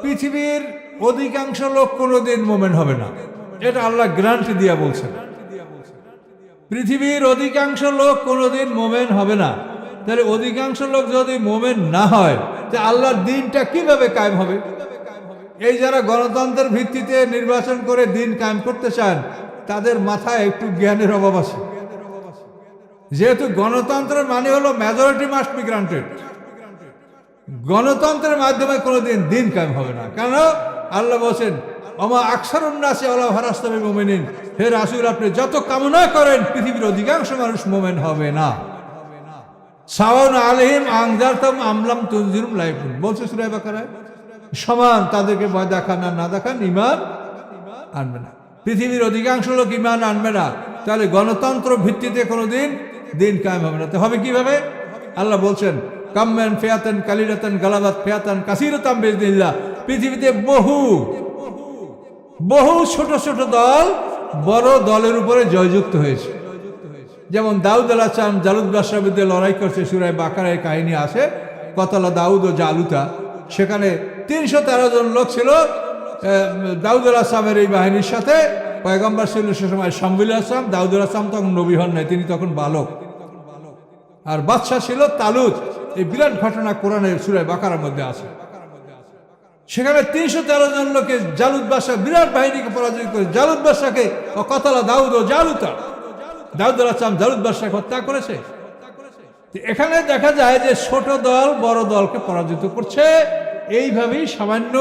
পৃথিবীর অধিকাংশ লোক কোনোদিন মোমেন হবে না, এটা আল্লাহ গ্যারান্টি দিয়া বলছেন। পৃথিবীর অধিকাংশ লোক কোনোদিন মোমেন হবে না। তাহলে অধিকাংশ লোক যদি মোমেন না হয়, তাহলে আল্লাহর দিনটা কিভাবে কায়েম হবে? এই যারা গণতন্ত্রের ভিত্তিতে নির্বাচন করে দিন কায়েম করতে চান, তাদের মাথায় একটু জ্ঞানের অভাব আছে। যেহেতু গণতন্ত্রের মানে হলো মেজরিটি মাস্ট বি গ্রান্টেড, গণতন্ত্রের মাধ্যমে কোনোদিন দিন কায়েম হবে না। কারণ আল্লাহ বলছেন ওমা আকসারুন নাসি আলা হারাস্তা বিল মুমিনিন, হে রাসূল আপনি যত কামনা করেন পৃথিবীর অধিকাংশ মানুষ মুমিন হবে না। সাওয়াউন আলাইহিম আনজারতুম আম লাম তুনজিরুম লা ইয়াকুন, বলছে সূরা বাকারায়, সমান তাদেরকে ভয় দেখান আর না দেখান ঈমান আনবে না। পৃথিবীর অধিকাংশ লোক ঈমান আনবে না, তাহলে গণতন্ত্র ভিত্তিতে কোনোদিন দিন কায়েম হবে না। তো হবে কিভাবে? আল্লাহ বলছেন কাম্মান ফিয়াতান কালিলাতান গালাবাত ফিয়াতান কাসীরাতাম বিইজনিল্লাহ, পৃথিবীতে বহু বহু ছোট ছোট দল বড় দলের উপরে জয়যুক্ত হয়েছে। যেমন দাউদ আলাইহিস সালাম জালুত বাদশার বিরুদ্ধে লড়াই করছে, সূরা বাকারায় কাহিনী আছে, কতলা দাউদ ও জালুতা, সেখানে 313 জন লোক ছিল দাউদ আলাইহিস সালামের এই বাহিনীর সাথে। পয়গম্বর ছিল সে সময় শামুয়েল আলাইহিস সালাম, দাউদ আলাইহিস সালাম তখন নবী হন নাই, তিনি তখন বালক, আর বাদশা ছিল তালুত। এই বিরাট ঘটনা কোরআনের সূরা বাকারার মধ্যে আছে। সেখানে 313 জন লোকে জালুত বাদশা বিরাট বাহিনীকে পরাজয় করে জালুত বাদশাকে কতলা দাউদ ও জালুতা, দাউদ আলাইহিস সালাম জালুত বাদশাকে হত্যা করেছে। এখানে দেখা যায় যে ছোট দল বড় দলকে পরাজিত করছে। এইভাবেই সামান্য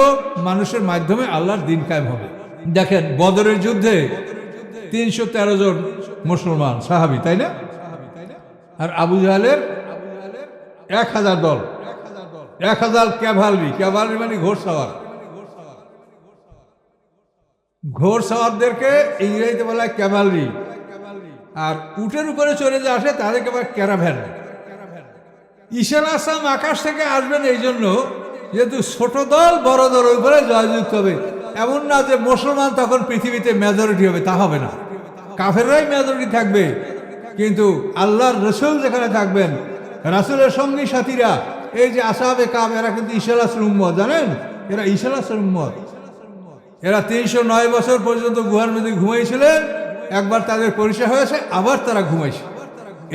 মানুষের মাধ্যমে আল্লাহর দিন কায়েম হবে। দেখেন বদরের যুদ্ধে 313 জন মুসলমান সাহাবী, তাই না? আর আবু জাহেলের 1000 দল, 1000 ক্যাভালরি, ক্যাভালরি মানে ঘোড়সাওয়ার, ঘোড়সাওয়ারদেরকে ইংরেজিতে বলা হয় ক্যাভালরি। আর উটের উপরে চড়ে যে আসে তাদেরকে বলা ক্যারাভ্যান। ঈসা আলাইহিস সালাম আকাশ থেকে আসবেন এই জন্য যেহেতু ছোট দল বড় দলের উপরে জয়যুক্ত হবে, এমন না যে মুসলমান তখন পৃথিবীতে মেজরিটি হবে, তা হবে না। কাফেররাই মেজরিটি থাকবে, কিন্তু আল্লাহর রসুল যেখানে থাকবেন, রাসূলের সঙ্গী সাথীরা, এই যে আসহাবে কাফ, এরা কিন্তু ঈসা আলাইহিস উম্মত, জানেন? এরা ঈসা আলাইহিস উম্মত। এরা 309 বছর পর্যন্ত গুহার মধ্যে ঘুমাইছিলেন। একবার তাদের পরিচয় হয়েছে, আবার তারা ঘুমাইছে।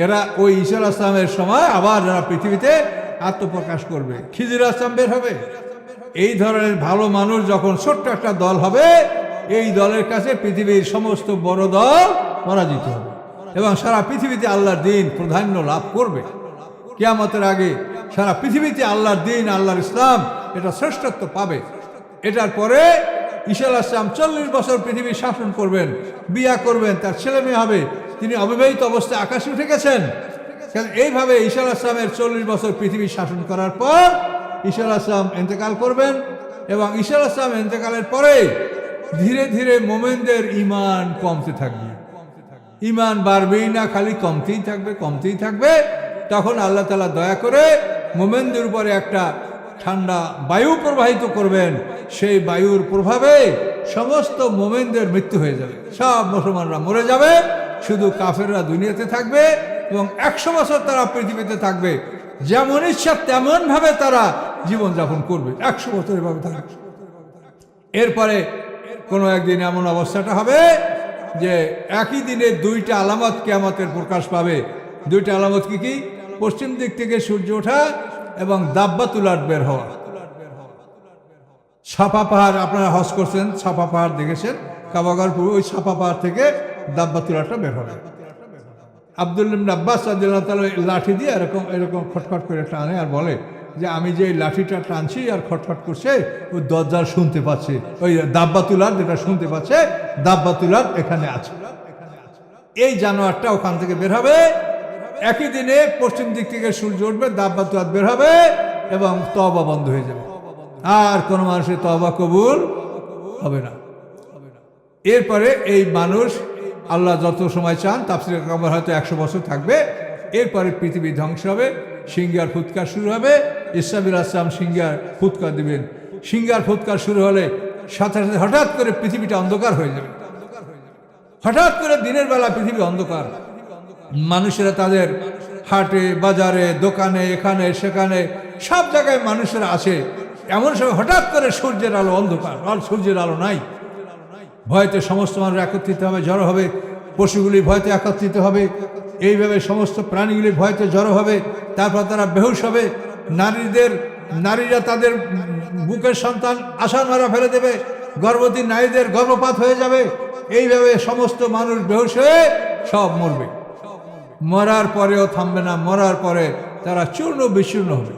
এরা ওই ঈসা আলাইহিস সালামের সময় আবার যারা পৃথিবীতে আত্মপ্রকাশ করবে, খিজির আসলাম বের হবে। এই ধরনের ভালো মানুষ যখন ছোট্ট একটা দল হবে, এই দলের কাছে পৃথিবীর সমস্ত বড় দল পরাজিত হবে এবং সারা পৃথিবীতে আল্লাহর দিন প্রাধান্য লাভ করবে। কিয়ামতের আগে সারা পৃথিবীতে আল্লাহর দিন, আল্লাহর ইসলাম এটা শ্রেষ্ঠত্ব পাবে। এটার পরে ঈসা আলাইহিস সালাম 40 বছর পৃথিবী শাসন করবেন, বিয়া করবেন, তার ছেলে মেয়ে হবে। তিনি অবিবাহিত অবস্থায় আকাশে উঠে গেছেন। এইভাবে ঈসা আলাইহিস সালামের 40 বছর পৃথিবী শাসন করার পর ঈসা আলাইহিস সালাম ইন্তেকাল করবেন এবং ঈসা আলাইহিস সালাম ইন্তেকালের পরে ধীরে ধীরে মোমেনদের ঈমান কমতে থাকবে। ঈমান বাড়বেই না, খালি কমতেই থাকবে, কমতেই থাকবে। তখন আল্লাহ তাআলা দয়া করে মোমেনদের উপরে একটা ঠান্ডা বায়ু প্রবাহিত করবেন। সেই বায়ুর প্রভাবে সমস্ত মোমেনদের মৃত্যু হয়ে যাবে, সব মুসলমানরা মরে যাবে, শুধু কাফেররা দুনিয়াতে থাকবে এবং 100 বছর তারা পৃথিবীতে থাকবে। যেমন ইচ্ছা তেমন ভাবে তারা জীবনযাপন করবে, 100 বছর এভাবে থাকবে। এরপরে কোনো একদিন এমন অবস্থাটা হবে যে একই দিনে দুইটা আলামত কিয়ামতের প্রকাশ পাবে। দুইটা আলামত কি কি? পশ্চিম দিক থেকে সূর্য ওঠা এবং দাব্বাতুল আরদ বের হওয়া। সাফা পাহাড়, আপনারা হজ করছেন, সাফা পাহাড় দেখেছেন, কাবাগর পুরো ওই সাফা পাহাড় থেকে দাব্বাতুল আরদটা বের হবে। আব্দুল্লাহ ইবনে আব্বাস রাদিয়াল্লাহু তাআলা লাঠি দিয়ে এরকম এরকম খটখট করে টানে আর বলে যে আমি যে লাঠিটা টানছি আর খটখট করছে, ওই দজ্জাল শুনতে পাচ্ছে, ওই দাব্বাতুল আরদ যেটা শুনতে পাচ্ছে, দাব্বাতুল আরদ এখানে আছে। এই জানোয়ারটা ওখান থেকে বের হবে। একই দিনে পশ্চিম দিক থেকে সূর্য উঠবে, দাব্বাতুল আরদ বের হবে এবং তওবা বন্ধ হয়ে যাবে, আর কোনো মানুষের তওবা কবুল হবে না। এরপরে এই মানুষ আল্লাহ যত সময় চান, তাফসীরে কাবার হয়তো 100 বছর থাকবে। এরপরে পৃথিবী ধ্বংস হবে, সিঙ্গার ফুৎকার শুরু হবে। ইসরাফিল আলাইহিস সালাম সিঙ্গার ফুৎকার দিবেন। সিঙ্গার ফুৎকার শুরু হলে সাথে সাথে হঠাৎ করে পৃথিবীটা অন্ধকার হয়ে যাবে। হঠাৎ করে দিনের বেলা পৃথিবী অন্ধকার, মানুষেরা তাদের হাটে বাজারে দোকানে এখানে সেখানে সব জায়গায় মানুষেরা আছে। এমন সময় হঠাৎ করে সূর্যের আলো অন্ধকার, আর সূর্যের আলো নাই। ভয়তে সমস্ত মানুষ একত্রিত হবে, জড়ো হবে। পশুগুলি ভয়তে একত্রিত হবে, এইভাবে সমস্ত প্রাণীগুলি ভয়তে জড়ো হবে। তারপর তারা বেহুশ হবে। নারীরা তাদের বুকের সন্তান আশার মারা ফেলে দেবে, গর্ভবতী নারীদের গর্ভপাত হয়ে যাবে। এইভাবে সমস্ত মানুষ বেহুশ হয়ে সব মরবে। মরার পরেও থামবে না, মরার পরে তারা চূর্ণ বিচূর্ণ হবে।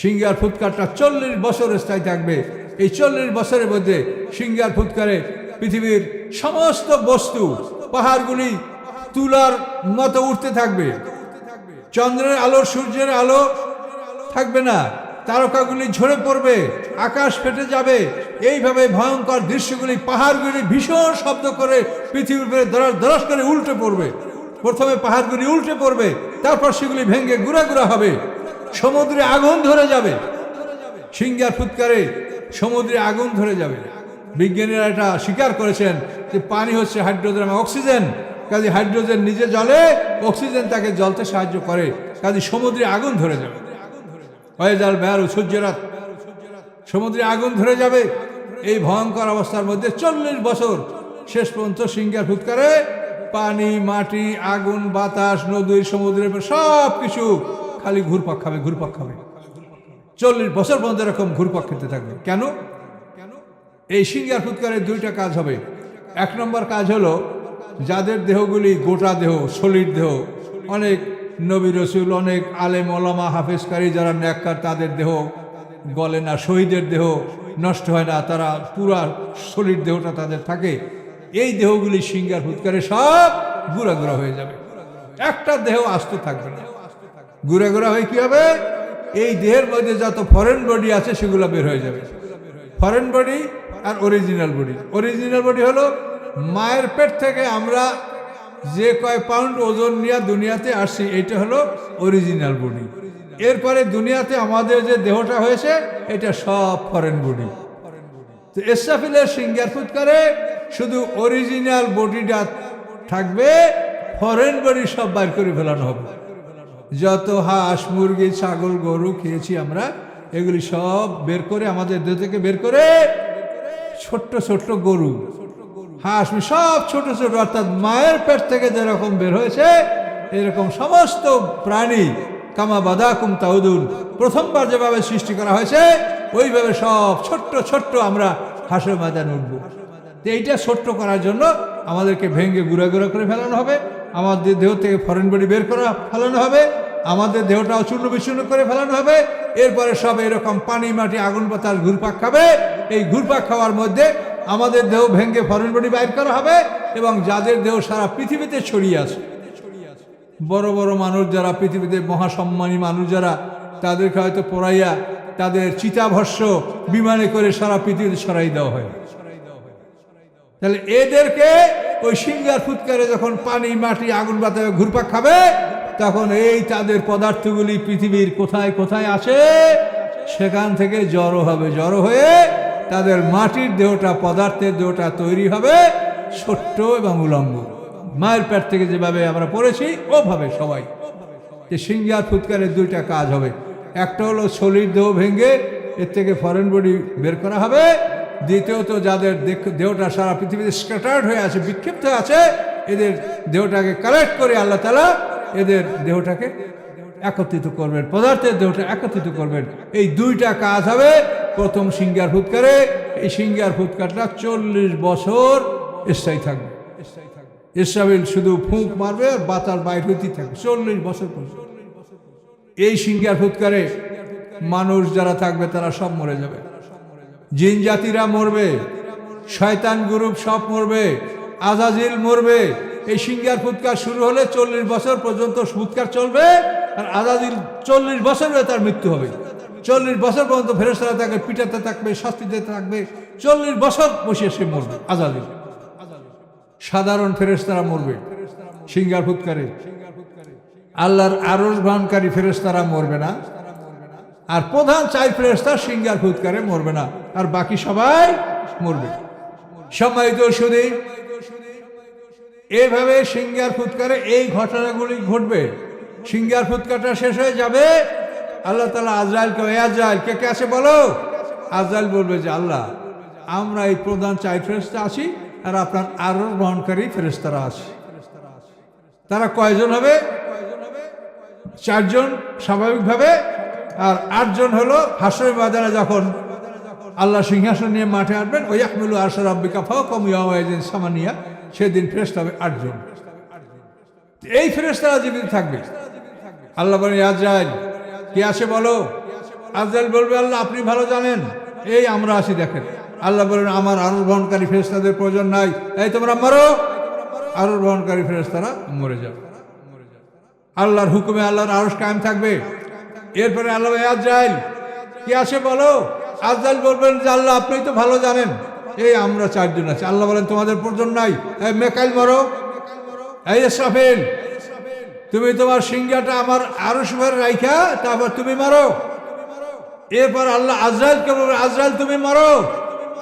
সিঙ্গার ফুৎকারটা 40 বছর স্থায়ী থাকবে। এই 40 বছরের মধ্যে সিঙ্গার ফুৎকারে পৃথিবীর সমস্ত বস্তু, পাহাড়গুলি তুলার মতো উঠতে থাকবে। চন্দ্রের আলো সূর্যের আলো থাকবে না, তারকাগুলি ঝরে পড়বে, আকাশ ফেটে যাবে। এইভাবে ভয়ঙ্কর দৃশ্যগুলি, পাহাড়গুলি ভীষণ শব্দ করে পৃথিবীর উপরে দরাস দরাস করে উল্টে পড়বে। প্রথমে পাহাড়গুলি উল্টে পড়বে, তারপর সেগুলি ভেঙে গুঁড়া গুঁড়া হবে। সমুদ্রে আগুন ধরে যাবে। সিঙ্গার ফুৎকারে সমুদ্রে আগুন ধরে যাবে। বিজ্ঞানীরা এটা স্বীকার করেছেন যে পানি হচ্ছে হাইড্রোজেন এবং অক্সিজেন। কাজে হাইড্রোজেন নিজে জ্বলে, অক্সিজেন তাকে জ্বলতে সাহায্য করে। কাজে সমুদ্রে আগুন ধরে যাবে। ওয়াইজাল বাহরু সুজ্জিরাত, সমুদ্রে আগুন ধরে যাবে। এই ভয়ঙ্কর অবস্থার মধ্যে 40 বছর শেষ পর্যন্ত সিঙ্গার ফুৎকারে পানি, মাটি, আগুন, বাতাস, নদী, সমুদ্রের সব কিছু খালি ঘুরপাক খাবে, ঘুরপাক খাবে। 40 বছর পর্যন্ত এরকম ঘুরপাক খেতে থাকবে। কেন? এই সিঙ্গার ফুৎকারের 2টা কাজ হবে। 1 নম্বর কাজ হলো, যাদের দেহগুলি গোটা দেহ, সলিড দেহ, অনেক নবী রসুল, অনেক আলেম ওলামা হাফেজকারী যারা নেককার, তাদের দেহ গলে না, শহীদের দেহ নষ্ট হয় না, তারা পুরা সলিড দেহটা তাদের থাকে। এই দেহগুলি সিঙ্গার ফুৎকারে সব গুঁড়া গুঁড়া হয়ে যাবে, একটা দেহ আস্ত থাকবে না। গুঁড়া গুঁড়া হয়ে কি হবে? এই দেহের মধ্যে যত ফরেন বডি আছে সেগুলো বের হয়ে যাবে। ফরেন বডি আর অরিজিনাল বডি। অরিজিনাল বডি হলো মায়ের পেট থেকে আমরা যে কয় পাউন্ড ওজন নিয়ে দুনিয়াতে আসছি, এইটা হলো অরিজিনাল বডি। এরপরে দুনিয়াতে আমাদের যে দেহটা হয়েছে এটা সব ফরেন বডি। তো ইসরাফিলের সিঙ্গার ফুৎকারে শুধু অরিজিনাল বডিটা থাকবে, ফরেন বডি সব বাইর করে ফেলানো হবে। যত হাঁস মুরগি ছাগল গরু খেয়েছি আমরা, এগুলি সব বের করে আমাদের দেহ থেকে বের করে ছোট্ট ছোট্ট গরু হাঁস সব ছোট ছোট, অর্থাৎ মায়ের পেট থেকে যেরকম বের হয়েছে এরকম সমস্ত প্রাণী কামা বাদাকুম তাউদুন, প্রথমবার যেভাবে সৃষ্টি করা হয়েছে ওইভাবে সব ছোট্ট ছোট্ট আমরা হাসর ময়দানে উঠব। তো এইটা ছোট্ট করার জন্য আমাদেরকে ভেঙে গুঁড়া গুঁড়া করে ফেলানো হবে, আমাদের দেহ থেকে ফরেন বডি বের করা ফেলানো হবে, আমাদের দেহটাও চূর্ণ বিচূর্ণ করে ফেলানো হবে। এরপরে সব এরকম পানি মাটি আগুন বাতাস ঘুরপাক খাবে। এই ঘুরপাক খাওয়ার মধ্যে আমাদের দেহ ভেঙে ফরেন বডি বাইর করা হবে, এবং যাদের দেহ সারা পৃথিবীতে ছড়িয়ে আছে, বড় বড় মানুষ যারা পৃথিবীতে মহাসম্মানী মানুষ যারা, তাদেরকে হয়তো পোড়াইয়া তাদের চিতাভস্য বিমানে করে সারা পৃথিবীতে ছড়াই দেওয়া হয়। তাহলে এদেরকে ওই সিঙ্গার ফুৎকারে যখন পানি মাটি আগুন বাতাসে ঘুরপাক খাবে, তখন এই তাদের পদার্থগুলি পৃথিবীর কোথায় কোথায় আছে সেখান থেকে জড়ো হবে, জড়ো হয়ে তাদের মাটির দেহটা পদার্থের দেহটা তৈরি হবে ছোট্ট এবং উলঙ্গ। মায়ের পেট থেকে যেভাবে আমরা পড়েছি ওভাবে সবাই। যে সিঙ্গার ফুৎকারের দুইটা কাজ হবে, একটা হলো শরীর দেহ ভেঙে এর থেকে ফরেন বডি বের করা হবে, দ্বিতীয়ত যাদের দেহটা সারা পৃথিবীতে স্ক্যাটার্ড হয়ে আছে, বিক্ষিপ্ত হয়ে আছে, এদের দেহটাকে কালেক্ট করে আল্লাহ তাআলা এদের দেহটাকে একত্রিত করবেন, পদার্থের দেহটা একত্রিত করবেন। এই দুইটা কাজ হবে প্রথম সিঙ্গার ফুৎকারে। এই সিঙ্গার ফুৎকারটা 40 বছর স্থায়ী থাকবে। ইসরাফিল শুধু ফুঁক মারবে আর বাতাস বাইর হইতেই থাকবে 40 বছর পর্যন্ত। এই সিঙ্গার ফুৎকারে মানুষ যারা থাকবে তারা সব মরে যাবে, জিন জাতিরা মরবে, শয়তান গ্রুপ সব মরবে, আজাজিল মরবে। এই সিঙ্গার ফুৎকার শুরু হলে 40 বছর পর্যন্ত ফুৎকার চলবে, আর আজাজিল 40 বছর তার মৃত্যু হবে। 40 বছর পর্যন্ত ফেরেশতারা তাকে পিটাতে থাকবে, শাস্তি দিতে থাকবে, 40 বছর বসে সে মরবে। আজাজিল সাধারণ ফেরেশতারা মরবে সিঙ্গার ফুৎকারে, আল্লাহর আরশ বহনকারী ফেরেশতারা মরবে না, আর প্রধান 4 ফেরেশতা সিঙ্গার ফুৎকারে মরবে না, আর বাকি সবাই মরবে। সম্মানিত সুধী, এইভাবে সিঙ্গার ফুৎকারে এই ঘটনাগুলি ঘটবে। সিঙ্গার ফুৎকারটা শেষ হয়ে যাবে, আল্লাহ তাআলা আজরাইলকে, আজরাইল কে কে আছে বলো। আজরাইল বলবে যে আল্লাহ, আমরা এই প্রধান 4 ফেরেশতা আছি, আর আপনার আরশ বহনকারী ফেরেশতারা আছে। তারা কয়জন হবে? 4 জন স্বাভাবিকভাবে, আর 8 জন হলো হাশরের ময়দানে যখন আল্লাহ সিংহাসন নিয়ে মাঠে আসবেন, ওই ইয়াহমিলু আরশা রাব্বিকা ফাওকাহুম ইয়াওমাইযিন সামানিয়া, সেদিন ফেরেশতা হবে 8 জন। এই ফেরেশতারা জীবিত থাকবে। আল্লাহ বলেন, আজরাইল কে আছে বলো। আজরাইল বলবে, আল্লাহ আপনি ভালো জানেন, এই আমরা আছি দেখেন। আল্লাহ বলেন, আমার আরশ বহনকারী ফেরেশতাদের প্রয়োজন নাই, এই তোমরা মরো। আরশ বহনকারী ফেরেশতারা মরে যাবে। আল্লাহর হুকুমে আল্লাহর আরশ কায়েম থাকবে। এরপরে আল্লাহ, আজরাইল কে আছে বলো। আজরাইল বলবেন যে আল্লাহ আপনি তো ভালো জানেন, এই আমরা 4 জন আছি। আল্লাহ বলেন, তোমাদের প্রয়োজন নাই, এই মেকাইল মরো। এই ইসরাফিল, তুমি তোমার সিংহাটা আমার আরশ উপরে রাইখা তারপর তুমি মারো। এরপর আল্লাহ আজরাইলকে বলবে, আজরাইল তুমি মারো।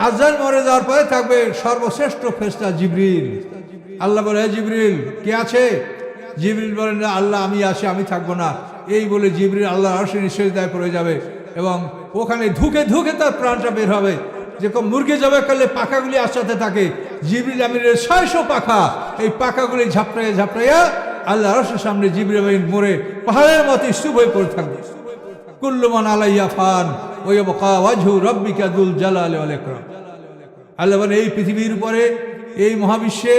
আজরাইল মরে যাওয়ার পরে থাকবে সর্বশ্রেষ্ঠ ফেরেশতা জিবরিল। আল্লাহ বলে, জিবরিল কে আছে। জিবরিল বলেন, আল্লাহ আমি আছি, আমি থাকবো না। এই বলে জিবরিল আল্লাহ আরশের সিজদায় পড়ে যাবে, এবং ওখানে ধুকে ধুকে তার প্রাণটা বের হবে। যেরকম মুরগি জবে করলে পাখাগুলি আসতে থাকে, জিবরিল আমিনের 600 পাখা, এই পাখাগুলি ঝাপটাইয়া ঝাপটাইয়া আল্লাহ আরশের সামনে জিবরিল আমিন মরে পাহাড়ের মতো স্তূপ হয়ে পড়ে থাকবে। কুল্লু মান আলাইহা ফান ওয়া ইয়াবকা ওয়াজহু রাব্বিকা যুল জালালি ওয়াল ইকরাম। আল্লাহ বলেন, এই পৃথিবীর উপরে, এই মহাবিশ্বে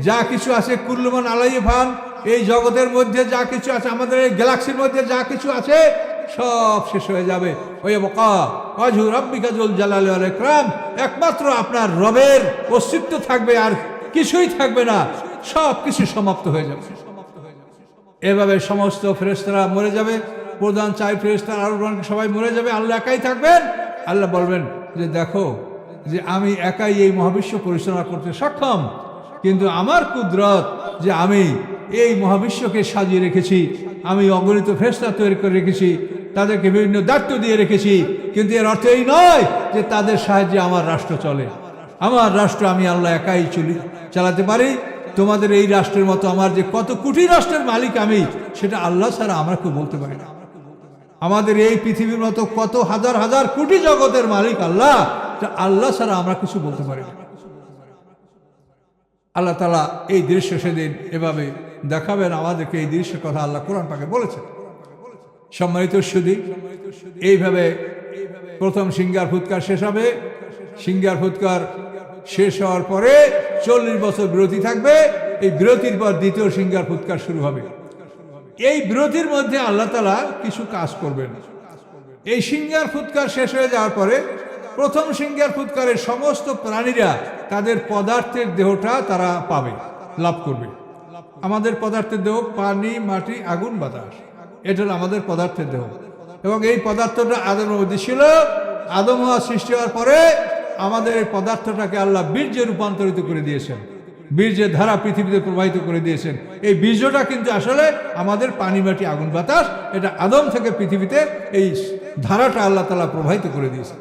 যা কিছু আছে, কুল্লু মান আলাইহা ফান, এই জগতের মধ্যে যা কিছু আছে, আমাদের এই গ্যালাক্সির মধ্যে যা কিছু আছে সব শেষ হয়ে যাবে। ওয়া ইয়াবকা ওয়াজহু রাব্বিকা যুল জালালি ওয়াল ইকরাম, একমাত্র আপনার রবের অস্তিত্ব থাকবে, আর কিছুই থাকবে না, সব কিছু সমাপ্ত হয়ে যাবে। এভাবে সমস্ত ফেরেশতারা মরে যাবে, প্রধান 4 ফেরেশতা আর সবাই মরে যাবে, আল্লাহ একাই থাকবেন। আল্লাহ বলবেন যে দেখো, যে আমি একাই এই মহাবিশ্ব পরিচালনা করতে সক্ষম, কিন্তু আমার কুদরত যে আমি এই মহাবিশ্বকে সাজিয়ে রেখেছি, আমি অগণিত ফেরেশতা তৈরি করে রেখেছি, তাদেরকে বিভিন্ন দায়িত্ব দিয়ে রেখেছি, কিন্তু এর অর্থ এই নয় যে তাদের সাহায্যে আমার রাষ্ট্র চলে। আমার রাষ্ট্র আমি আল্লাহ একাই চালাতে পারি। তোমাদের এই রাষ্ট্রের মতো আমার যে কত কোটি রাষ্ট্রের মালিক আমি, সেটা আল্লাহ ছাড়া আমরা কেউ বলতে পারি না। আমাদের এই পৃথিবীর মতো কত হাজার হাজার কোটি জগতের মালিক আল্লাহ, আল্লাহ ছাড়া আমরা কিছু বলতে পারি না। আল্লাহ তাআলা এই দৃশ্য সেদিন এভাবে দেখাবেন আমাদেরকে। এই দৃশ্যের কথা আল্লাহ কোরআন পাকে বলেছেন। সম্মানিত সুধী, এইভাবে প্রথম সিঙ্গার ফুৎকার শেষ হবে। সিঙ্গার ফুৎকার শেষ হওয়ার পরে 40 বছর বিরতি থাকবে। এই বিরতির পর দ্বিতীয় সিঙ্গার ফুৎকার শুরু হবে। এই বিরতির মধ্যে আল্লাহ তাআলা কিছু কাজ করবেন। এই সিঙ্গার ফুৎকার শেষ হয়ে যাওয়ার পরে প্রথম সিঙ্গার ফুৎকারের সমস্ত প্রাণীরা তাদের পদার্থের দেহটা তারা পাবে, লাভ করবে। আমাদের পদার্থের দেহ পানি, মাটি, আগুন, বাতাস, এটা হলো আমাদের পদার্থের দেহ। এবং এই পদার্থটা আদমের মধ্যে ছিল। আদম হওয়া সৃষ্টি হওয়ার পরে আমাদের এই পদার্থটাকে আল্লাহ বীর্যে রূপান্তরিত করে দিয়েছেন, বীর্যের ধারা পৃথিবীতে প্রবাহিত করে দিয়েছেন। এই বীর্যটা কিন্তু আসলে আমাদের পানি, মাটি, আগুন, বাতাস, এটা আদম থেকে পৃথিবীতে এই ধারাটা আল্লাহ তাআলা প্রবাহিত করে দিয়েছেন।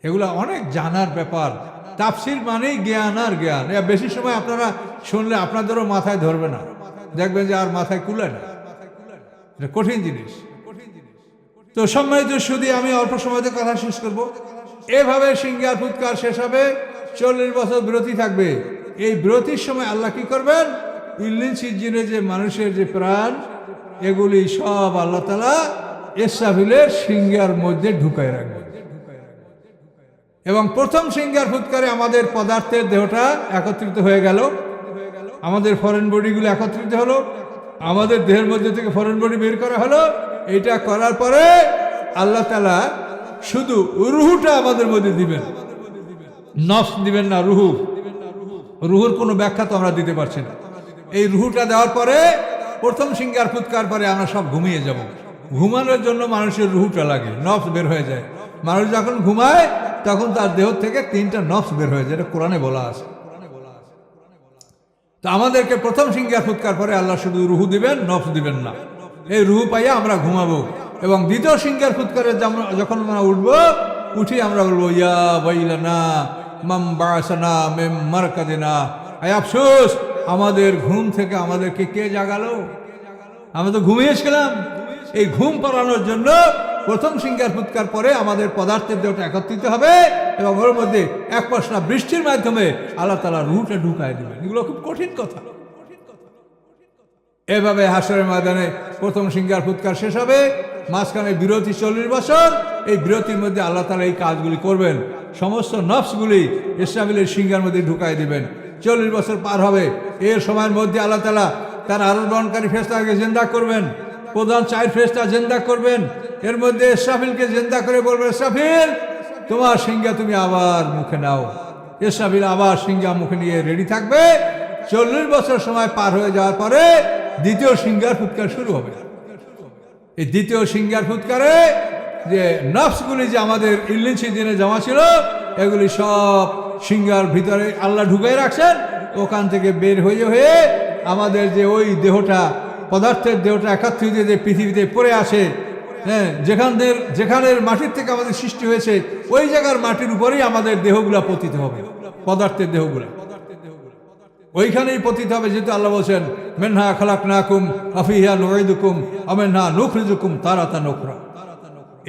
এগুলা অনেক জানার ব্যাপার। তাফসীর মানেই জ্ঞান আর জ্ঞান। বেশি সময় আপনারা শুনলে আপনাদেরও মাথায় ধরবে না, দেখবেন যে আর মাথায় কুলায় না। এটা কঠিন জিনিস। তো সম্মানিত সুধী, আমি অল্প সময়তে কথা শেষ করব। এভাবে সিঙ্গার ফুৎকার শেষ হবে, 40 বছর বিরতি থাকবে। এই বিরতির সময় আল্লাহ কি করবেন? ইল্লিন সিজ্জিনে যে মানুষের যে প্রাণ, এগুলি সব আল্লাহ তাআলা ইসরাফিলের সিঙ্গার মধ্যে ঢুকায় রাখবেন। এবং প্রথম সিঙ্গার ফুৎকারে আমাদের পদার্থের দেহটা একত্রিত হয়ে গেল, আমাদের ফরেন বডিগুলো একত্রিত হলো, আমাদের দেহের মধ্যে থেকে ফরেন বডি বের করা হলো। এটা করার পরে আল্লাহ তাআলা শুধু রুহুটা আমাদের মধ্যে দিবেন, নফস দিবেন না। রুহুর কোনো ব্যাখ্যা তো আমরা দিতে পারছি না। এই রুহুটা দেওয়ার পরে প্রথম সিঙ্গার ফুৎকার পরে আমরা সব ঘুমিয়ে যাব। ঘুমানোর জন্য মানুষের রুহুটা লাগে, নফস বের হয়ে যায়। মানুষ যখন ঘুমায় তখন তার দেহ থেকে 3টা নফস বের হয়ে যায়, এটা কোরআনে বলা আছে। তো আমাদেরকে প্রথম সিঙ্গার ফুৎকার পরে আল্লাহ শুধু রুহু দিবেন, নফস দিবেন না। এই রুহু পাইয়া আমরা ঘুমাবো। এবং দ্বিতীয় সিঙ্গার ফুৎকারে যখন আমরা উঠবো, উঠি আমরা বলবো ইয়া ওয়াইলানা মাম বাআসানা মিন মারকাদিনা। আয় আফসোস, আমাদের ঘুম থেকে আমাদেরকে কে জাগালো? আমরা তো ঘুমিয়েছিলাম। এই ঘুম পাড়ানোর জন্য প্রথম সিঙ্গার ফুৎকার পরে আমাদের পদার্থের দেহটা একত্রিত হবে এবং ওর মধ্যে এক পশলা বৃষ্টির মাধ্যমে আল্লাহ তাআলা রুহটা ঢুকায় দেবেন। এগুলো খুব কঠিন কথা। এভাবে হাসরের ময়দানে প্রথম সিঙ্গার ফুৎকার শেষ হবে, মাঝখানে বিরতি 40 বছর। এই বিরতির মধ্যে আল্লাহ তাআলা এই কাজগুলি করবেন। সমস্ত নফসগুলি ইসরাফিলের সিঙ্গার মধ্যে ঢুকায় দিবেন। 40 বছর পার হবে। এর সময়ের মধ্যে আল্লাহ তাআলা তার আরোহণকারী ফেরেশতাকে জিন্দা করবেন, প্রধান 4 ফেরেশতা জিন্দা করবেন। এর মধ্যে ইসরাফিলকে জিন্দা করে বলবেন, ইসরাফিল তোমার সিঙ্গা তুমি আবার মুখে নাও। ইসরাফিল আবার সিঙ্গা মুখে নিয়ে রেডি থাকবে। 40 বছর সময় পার হয়ে যাওয়ার পরে দ্বিতীয় সিঙ্গার ফুৎকার শুরু হবে। এই দ্বিতীয় সিঙ্গার ফুৎকারে যে নফসগুলি যে আমাদের ইল্লিন সিজ্জিনে জমা ছিল, এগুলি সব সিঙ্গার ভিতরে আল্লাহ ঢুকাই রাখছেন। ওখান থেকে বের হয়ে আমাদের যে ওই দেহটা, পদার্থের দেহটা একত্রিত যে পৃথিবীতে পড়ে আসে, হ্যাঁ, যেখানের মাটির থেকে আমাদের সৃষ্টি হয়েছে, ওই জায়গার মাটির উপরেই আমাদের দেহগুলা পতিত হবে। পদার্থের দেহগুলা ওইখানেই পতিত হবে। যেহেতু আল্লাহ বলছেন মিনহা খালাকনাকুম ওয়া ফিহা নুঈদুকুম ওয়া মিনহা নুখরিজুকুম তারাতান উখরা।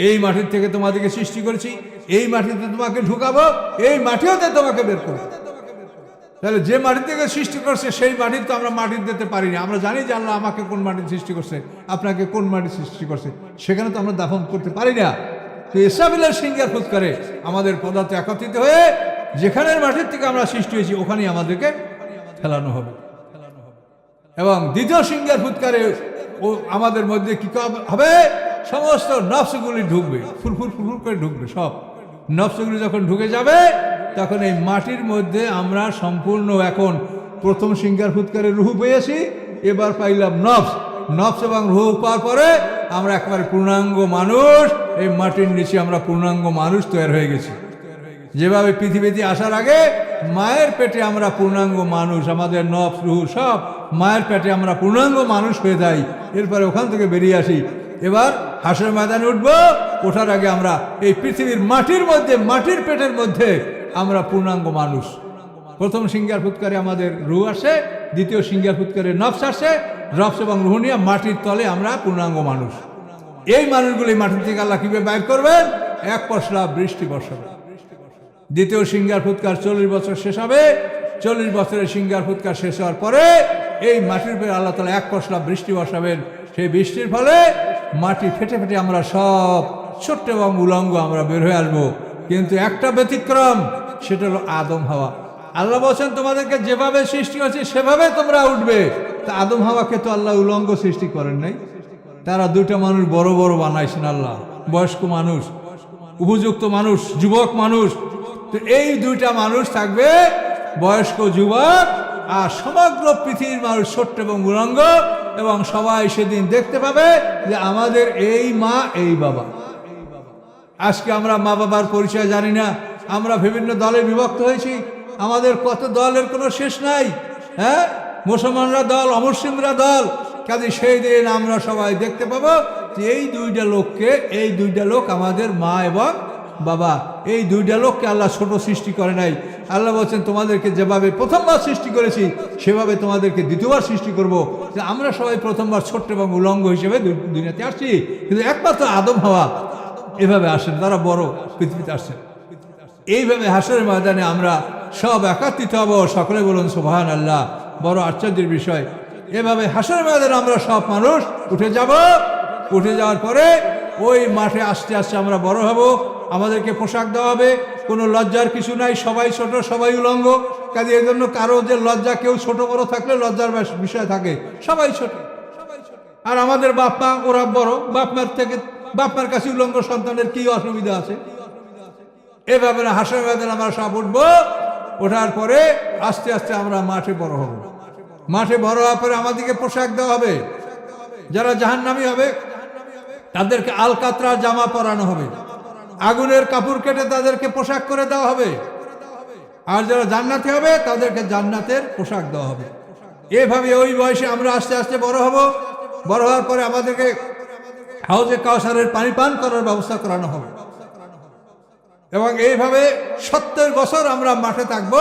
এই মাটির থেকে তোমাদেরকে সৃষ্টি করেছি, এই মাটিতে তোমাকে ঢুকাবো, এই মাটিতে তোমাকে বের করবো। তাহলে যে মাটি থেকে সৃষ্টি করছে সেই মাটির তো আমরা মাটি দিতে পারি না। আমরা জানি যে আল্লাহ আমাকে কোন মাটির সৃষ্টি করছে, আপনাকে কোন মাটির সৃষ্টি করছে, সেখানে তো আমরা দাফন করতে পারি না। তো ইসরাফিলের সিঙ্গার ফুৎকারে আমাদের পদার্থ একত্রিত হয়ে যেখানের মাটির থেকে আমরা সৃষ্টি হয়েছি ওখানেই আমাদেরকে ফেলানো হবে। এবং দ্বিতীয় সিঙ্গার ফুৎকারে ও আমাদের মধ্যে কি হবে? সমস্ত নফসগুলি ঢুকবে, ফুরফুর করে ঢুকবে। সব নফসগুলি যখন ঢুকে যাবে তখন এই মাটির মধ্যে আমরা সম্পূর্ণ, এখন প্রথম সিঙ্গার ফুৎকারে রুহু পেয়েছি, এবার পাইলাম নফস এবং রুহু পাওয়ার পরে আমরা একেবারে পূর্ণাঙ্গ মানুষ। এই মাটির নিচে আমরা পূর্ণাঙ্গ মানুষ তৈরি হয়ে গেছি। যেভাবে পৃথিবীতে আসার আগে মায়ের পেটে আমরা পূর্ণাঙ্গ মানুষ, আমাদের নফস রুহ সব মায়ের পেটে আমরা পূর্ণাঙ্গ মানুষ হয়ে যাই, এরপরে ওখান থেকে বেরিয়ে আসি। এবার হাসরের ময়দানে উঠবো, ওঠার আগে আমরা এই পৃথিবীর মাটির মধ্যে, মাটির পেটের মধ্যে আমরা পূর্ণাঙ্গ মানুষ। প্রথম সিঙ্গার ফুৎকারে আমাদের রুহ আসে, দ্বিতীয় সিঙ্গার ফুৎকারে নফস আসে, নফস এবং রুহ নিয়ে মাটির তলে আমরা পূর্ণাঙ্গ মানুষ। এই মানুষগুলি মাটির থেকে আল্লাহ কিভাবে বাইর করবেন? এক পশলা বৃষ্টি বর্ষাবে। দ্বিতীয় সিঙ্গার ফুৎকার 40 বছর শেষ হবে। 40 বছরের সিঙ্গার ফুৎকার শেষ হওয়ার পরে এই মাটির উপরে আল্লাহ তাআলা এক পশলা বৃষ্টি বর্ষাবেন। সেই বৃষ্টির ফলে মাটি ফেটে ফেটে আমরা সব ছোট্ট এবং উলঙ্গ আমরা বের হয়ে আসবো। কিন্তু একটা ব্যতিক্রম, সেটা হলো আদম হাওয়া। আল্লাহ বলছেন তোমাদেরকে যেভাবে সৃষ্টি হয়েছে সেভাবে তোমরা উঠবে। তা আদম হাওয়াকে তো আল্লাহ উলঙ্গ সৃষ্টি করেন নাই, তারা দুইটা মানুষ বড় বড় বানাইছেন আল্লাহ, বয়স্ক মানুষ, উপযুক্ত মানুষ, যুবক মানুষ। তো এই দুইটা মানুষ থাকবে, বয়স্ক যুবক, আর সমগ্র পৃথিবীর মানুষ ছোট্ট এবং উলঙ্গ। এবং সবাই সেদিন দেখতে পাবে যে আমাদের এই মা এই বাবা। আজকে আমরা মা বাবার পরিচয় জানি না, আমরা বিভিন্ন দলে বিভক্ত হয়েছি, আমাদের কত দলের কোনো শেষ নাই। হ্যাঁ, মুসলমানরা দল, অমুসলিমরা দল। কাজে সেই দিন আমরা সবাই দেখতে পাবো যে এই দুইটা লোককে, এই দুইটা লোক আমাদের মা এবং বাবা। এই দুইটা লোককে আল্লাহ ছোট সৃষ্টি করে নাই। আল্লাহ বলছেন তোমাদেরকে যেভাবে প্রথমবার সৃষ্টি করেছি সেভাবে তোমাদেরকে দ্বিতীয়বার সৃষ্টি করব। যে আমরা সবাই প্রথমবার ছোট্ট এবং উলঙ্গ হিসেবে দুনিয়াতে আসছি, কিন্তু একমাত্র আদম হাওয়া এভাবে আসেন, তারা বড় পৃথিবীতে আসেন। এইভাবে হাসরের ময়দানে আমরা সব একত্রিত হব। সকলে বলুন সুবহানাল্লাহ। বড় আশ্চর্যের বিষয়, এভাবে হাসরের ময়দানে আমরা সব মানুষ উঠে যাব। উঠে যাওয়ার পরে ওই মাঠে আস্তে আস্তে আমরা বড় হব। আমাদেরকে পোশাক দেওয়া হবে, কোনো লজ্জার কিছু নাই, সবাই ছোট, সবাই উলঙ্গ। কাজে এই জন্য কারো যে লজ্জা, কেউ ছোট বড় থাকলে লজ্জার বিষয় থাকে, সবাই ছোট। আর আমাদের বাপ মা, ওরা বড়, বাপ মার থেকে, বাপ মার কাছে উলঙ্গ সন্তানের কি অসুবিধা আছে? এভাবে হাসরের ময়দানে আমরা সব উঠবো। ওঠার পরে আস্তে আস্তে আমরা মাঠে বড় হব। মাঠে বড় হওয়ার পরে আমাদেরকে পোশাক দেওয়া হবে। যারা জাহান্নামী হবে তাদেরকে আলকাতরা জামা পরানো হবে, আগুনের কাপড় কেটে তাদেরকে পোশাক করে দেওয়া হবে। আর যারা জান্নাতি হবে তাদেরকে জান্নাতের পোশাক দেওয়া হবে। এভাবে ওই বয়সে আমরা আস্তে আস্তে বড় হব। বড় হওয়ার পরে আমাদেরকে হাউজে কাউসারের পানি পান করার ব্যবস্থা করানো হবে। এবং এইভাবে 70 বছর আমরা মাঠে থাকবো।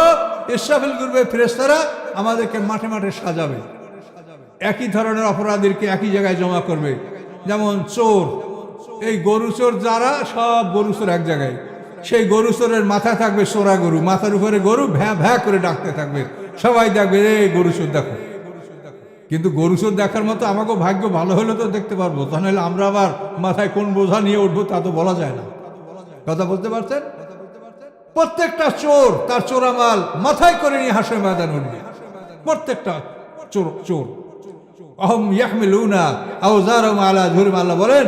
ইসরাফিল গ্রুপের ফেরেশতারা আমাদেরকে মাঠে মাঠে সাজাবে। একই ধরনের অপরাধীকে একই জায়গায় জমা করবে। যেমন চোর, এই গরু চোর যারা, সব গরু চোর এক জায়গায়। সেই গরু চোরের মাথা থাকবে সোরা গরু, মাথার উপরে গরু ভ্যাঁ ভ্যাঁ করে ডাকতে থাকবে। সবাই দেখবে এই গরু চোর দেখো। কিন্তু গরু চোর দেখার মতো আমাকে ভাগ্য ভালো হলে তো দেখতে পারবো, তাহলে আমরা আবার মাথায় কোন বোঝা নিয়ে উঠবো তা তো বলা যায় না। কথা বলতে পারছেন? প্রত্যেকটা চোর তার চোরামাল মাথায় করে নিয়ে হাসরের ময়দানে উঠবে। প্রত্যেকটা চোর চোর আহম ইয়াহমিলুনা আওজারহুম আলা যুরহিম। আল্লাহ বলেন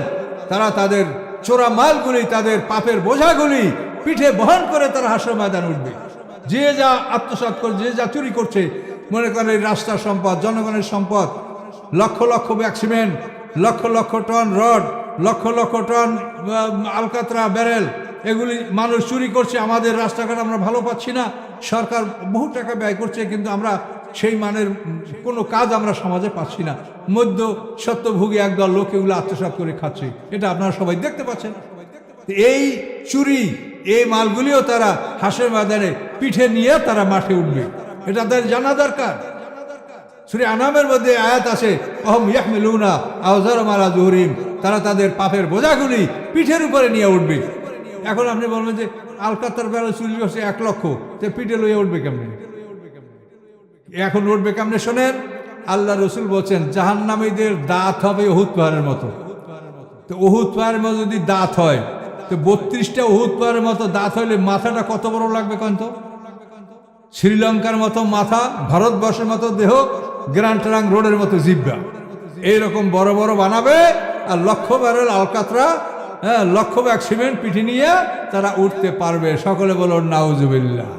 তারা তাদের চোরা মালগুলি, তাদের পাপের বোঝাগুলি পিঠে বহন করে তারা হাসরের ময়দানে উঠবে। যে যা আত্মসাৎ করে, যে যা চুরি করছে, মনে করেন রাস্তার সম্পদ, জনগণের সম্পদ, lakh lakh bag cement, lakh lakh ton rod, lakh lakh ton আলকাতরা barrel, এগুলি মানুষ চুরি করছে। আমাদের রাস্তাঘাট আমরা ভালো পাচ্ছি না, সরকার বহু টাকা ব্যয় করছে, কিন্তু আমরা সেই মানের কোনো কাজ আমরা সমাজে পাচ্ছি না। মধ্য সত্যভোগী একদল লোক এগুলো আত্মসাৎ করে খাচ্ছে, এটা আপনারা সবাই দেখতে পাচ্ছেন। এই চুরি, এই মালগুলিও তারা হাসরের ময়দানে পিঠে নিয়ে তারা মাঠে উঠবে। এটা তাদের জানা দরকার। সূরা আনামের মধ্যে আয়াত আছে আহম ইয়াহমিলুনা আওজারহুম আলা যুরহিম, তারা তাদের পাপের বোঝাগুলি পিঠের উপরে নিয়ে উঠবে। এখন আপনি বলবেন যে আলকাতার বেলা চুরি করছে 1 লক্ষ, তো পিঠে লইয়া উঠবে কেমনে? এখন উঠবে কেমনে শোনেন। আল্লাহ রসুল বলছেন জাহান্নামীদের দাঁত হবে উহুদ পাহাড়ের মতো। তো উহুদ পাহাড়ের মতো যদি দাঁত হয়, তো 32টা উহুদ পাহাড়ের মতো দাঁত হইলে মাথাটা কত বড় লাগবে কন্ত? শ্রীলঙ্কার মতো মাথা, ভারতবর্ষের মতো দেহ, গ্র্যান্ড ট্রাঙ্ক রোডের মতো জিহ্বা, এইরকম বড় বড় বানাবে। আর লক্ষ ব্যারেল আলকাতরা, হ্যাঁ, লক্ষ ব্যাগ সিমেন্ট পিঠে নিয়ে তারা উঠতে পারবে। সকলে বলুন নাউজুবিল্লাহ।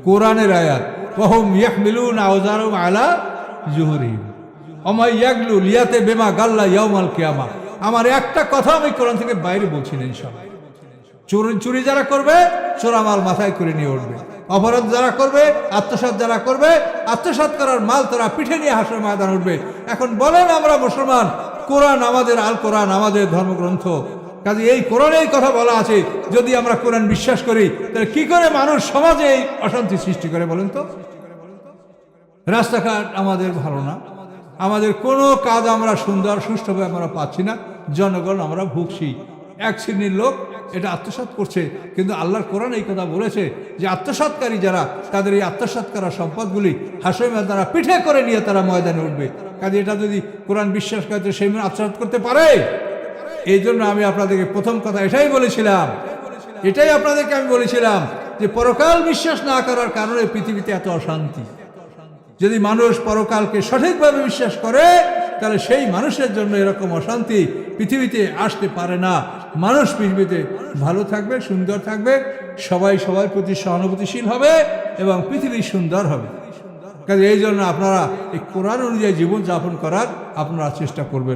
কোরআনের আয়াত ওয়াহুম ইয়াহমিলুনা আওজারহুম আলা যুরহিম ওমা ইয়াগলু লিয়াতে বিমা গাল্লা ইয়াউমাল কিয়ামা। আমার একটা কথা আমি কোরআন থেকে বাইরে বলছি না, ইনশাআল্লাহ চুরি যারা করবে চোরামাল মাথায় করে নিয়ে উঠবে, অপরাধ যারা করবে, আত্মসাৎ যারা করবে, আত্মসাৎ করার মাল তারা পিঠে নিয়ে হাসর ময়দান উঠবে। এখন বলেন আমরা মুসলমান, কোরআন আমাদের, আল কোরআন আমাদের ধর্মগ্রন্থ, কাজে এই কোরআনেই কথা বলা আছে। যদি আমরা কোরআন বিশ্বাস করি তাহলে কি করে মানুষ সমাজে এই অশান্তি সৃষ্টি করে বলেন তো? রাস্তাঘাট আমাদের ভালো না, আমাদের কোনো কাজ আমরা সুন্দর সুষ্ঠুভাবে আমরা পাচ্ছি না, জনগণ আমরা ভুগছি। এক শ্রেণীর লোক এটা আত্মসাৎ করছে, কিন্তু আল্লাহর কোরআন এই কথা বলেছে যে আত্মসাৎকারী যারা, তাদের এই আত্মসাৎ করা সম্পদগুলি হাসরের ময়দানে পিঠে করে নিয়ে তারা ময়দানে উঠবে। কাজে এটা যদি কোরআন বিশ্বাস করে সেই মনে আত্মসাৎ করতে পারে। এই জন্য আমি আপনাদেরকে প্রথম কথা এটাই বলেছিলাম, এটাই আপনাদেরকে আমি বলেছিলাম যে পরকাল বিশ্বাস না করার কারণে পৃথিবীতে এত অশান্তি। যদি মানুষ পরকালকে সঠিকভাবে বিশ্বাস করে তাহলে সেই মানুষের জন্য এরকম অশান্তি পৃথিবীতে আসতে পারে না। মানুষ পৃথিবীতে ভালো থাকবে, সুন্দর থাকবে, সবাই সবার প্রতি সহানুভূতিশীল হবে এবং পৃথিবী সুন্দর হবে। কাজে এই জন্য আপনারা এই কোরআন অনুযায়ী জীবনযাপন করার আপনারা চেষ্টা করবেন।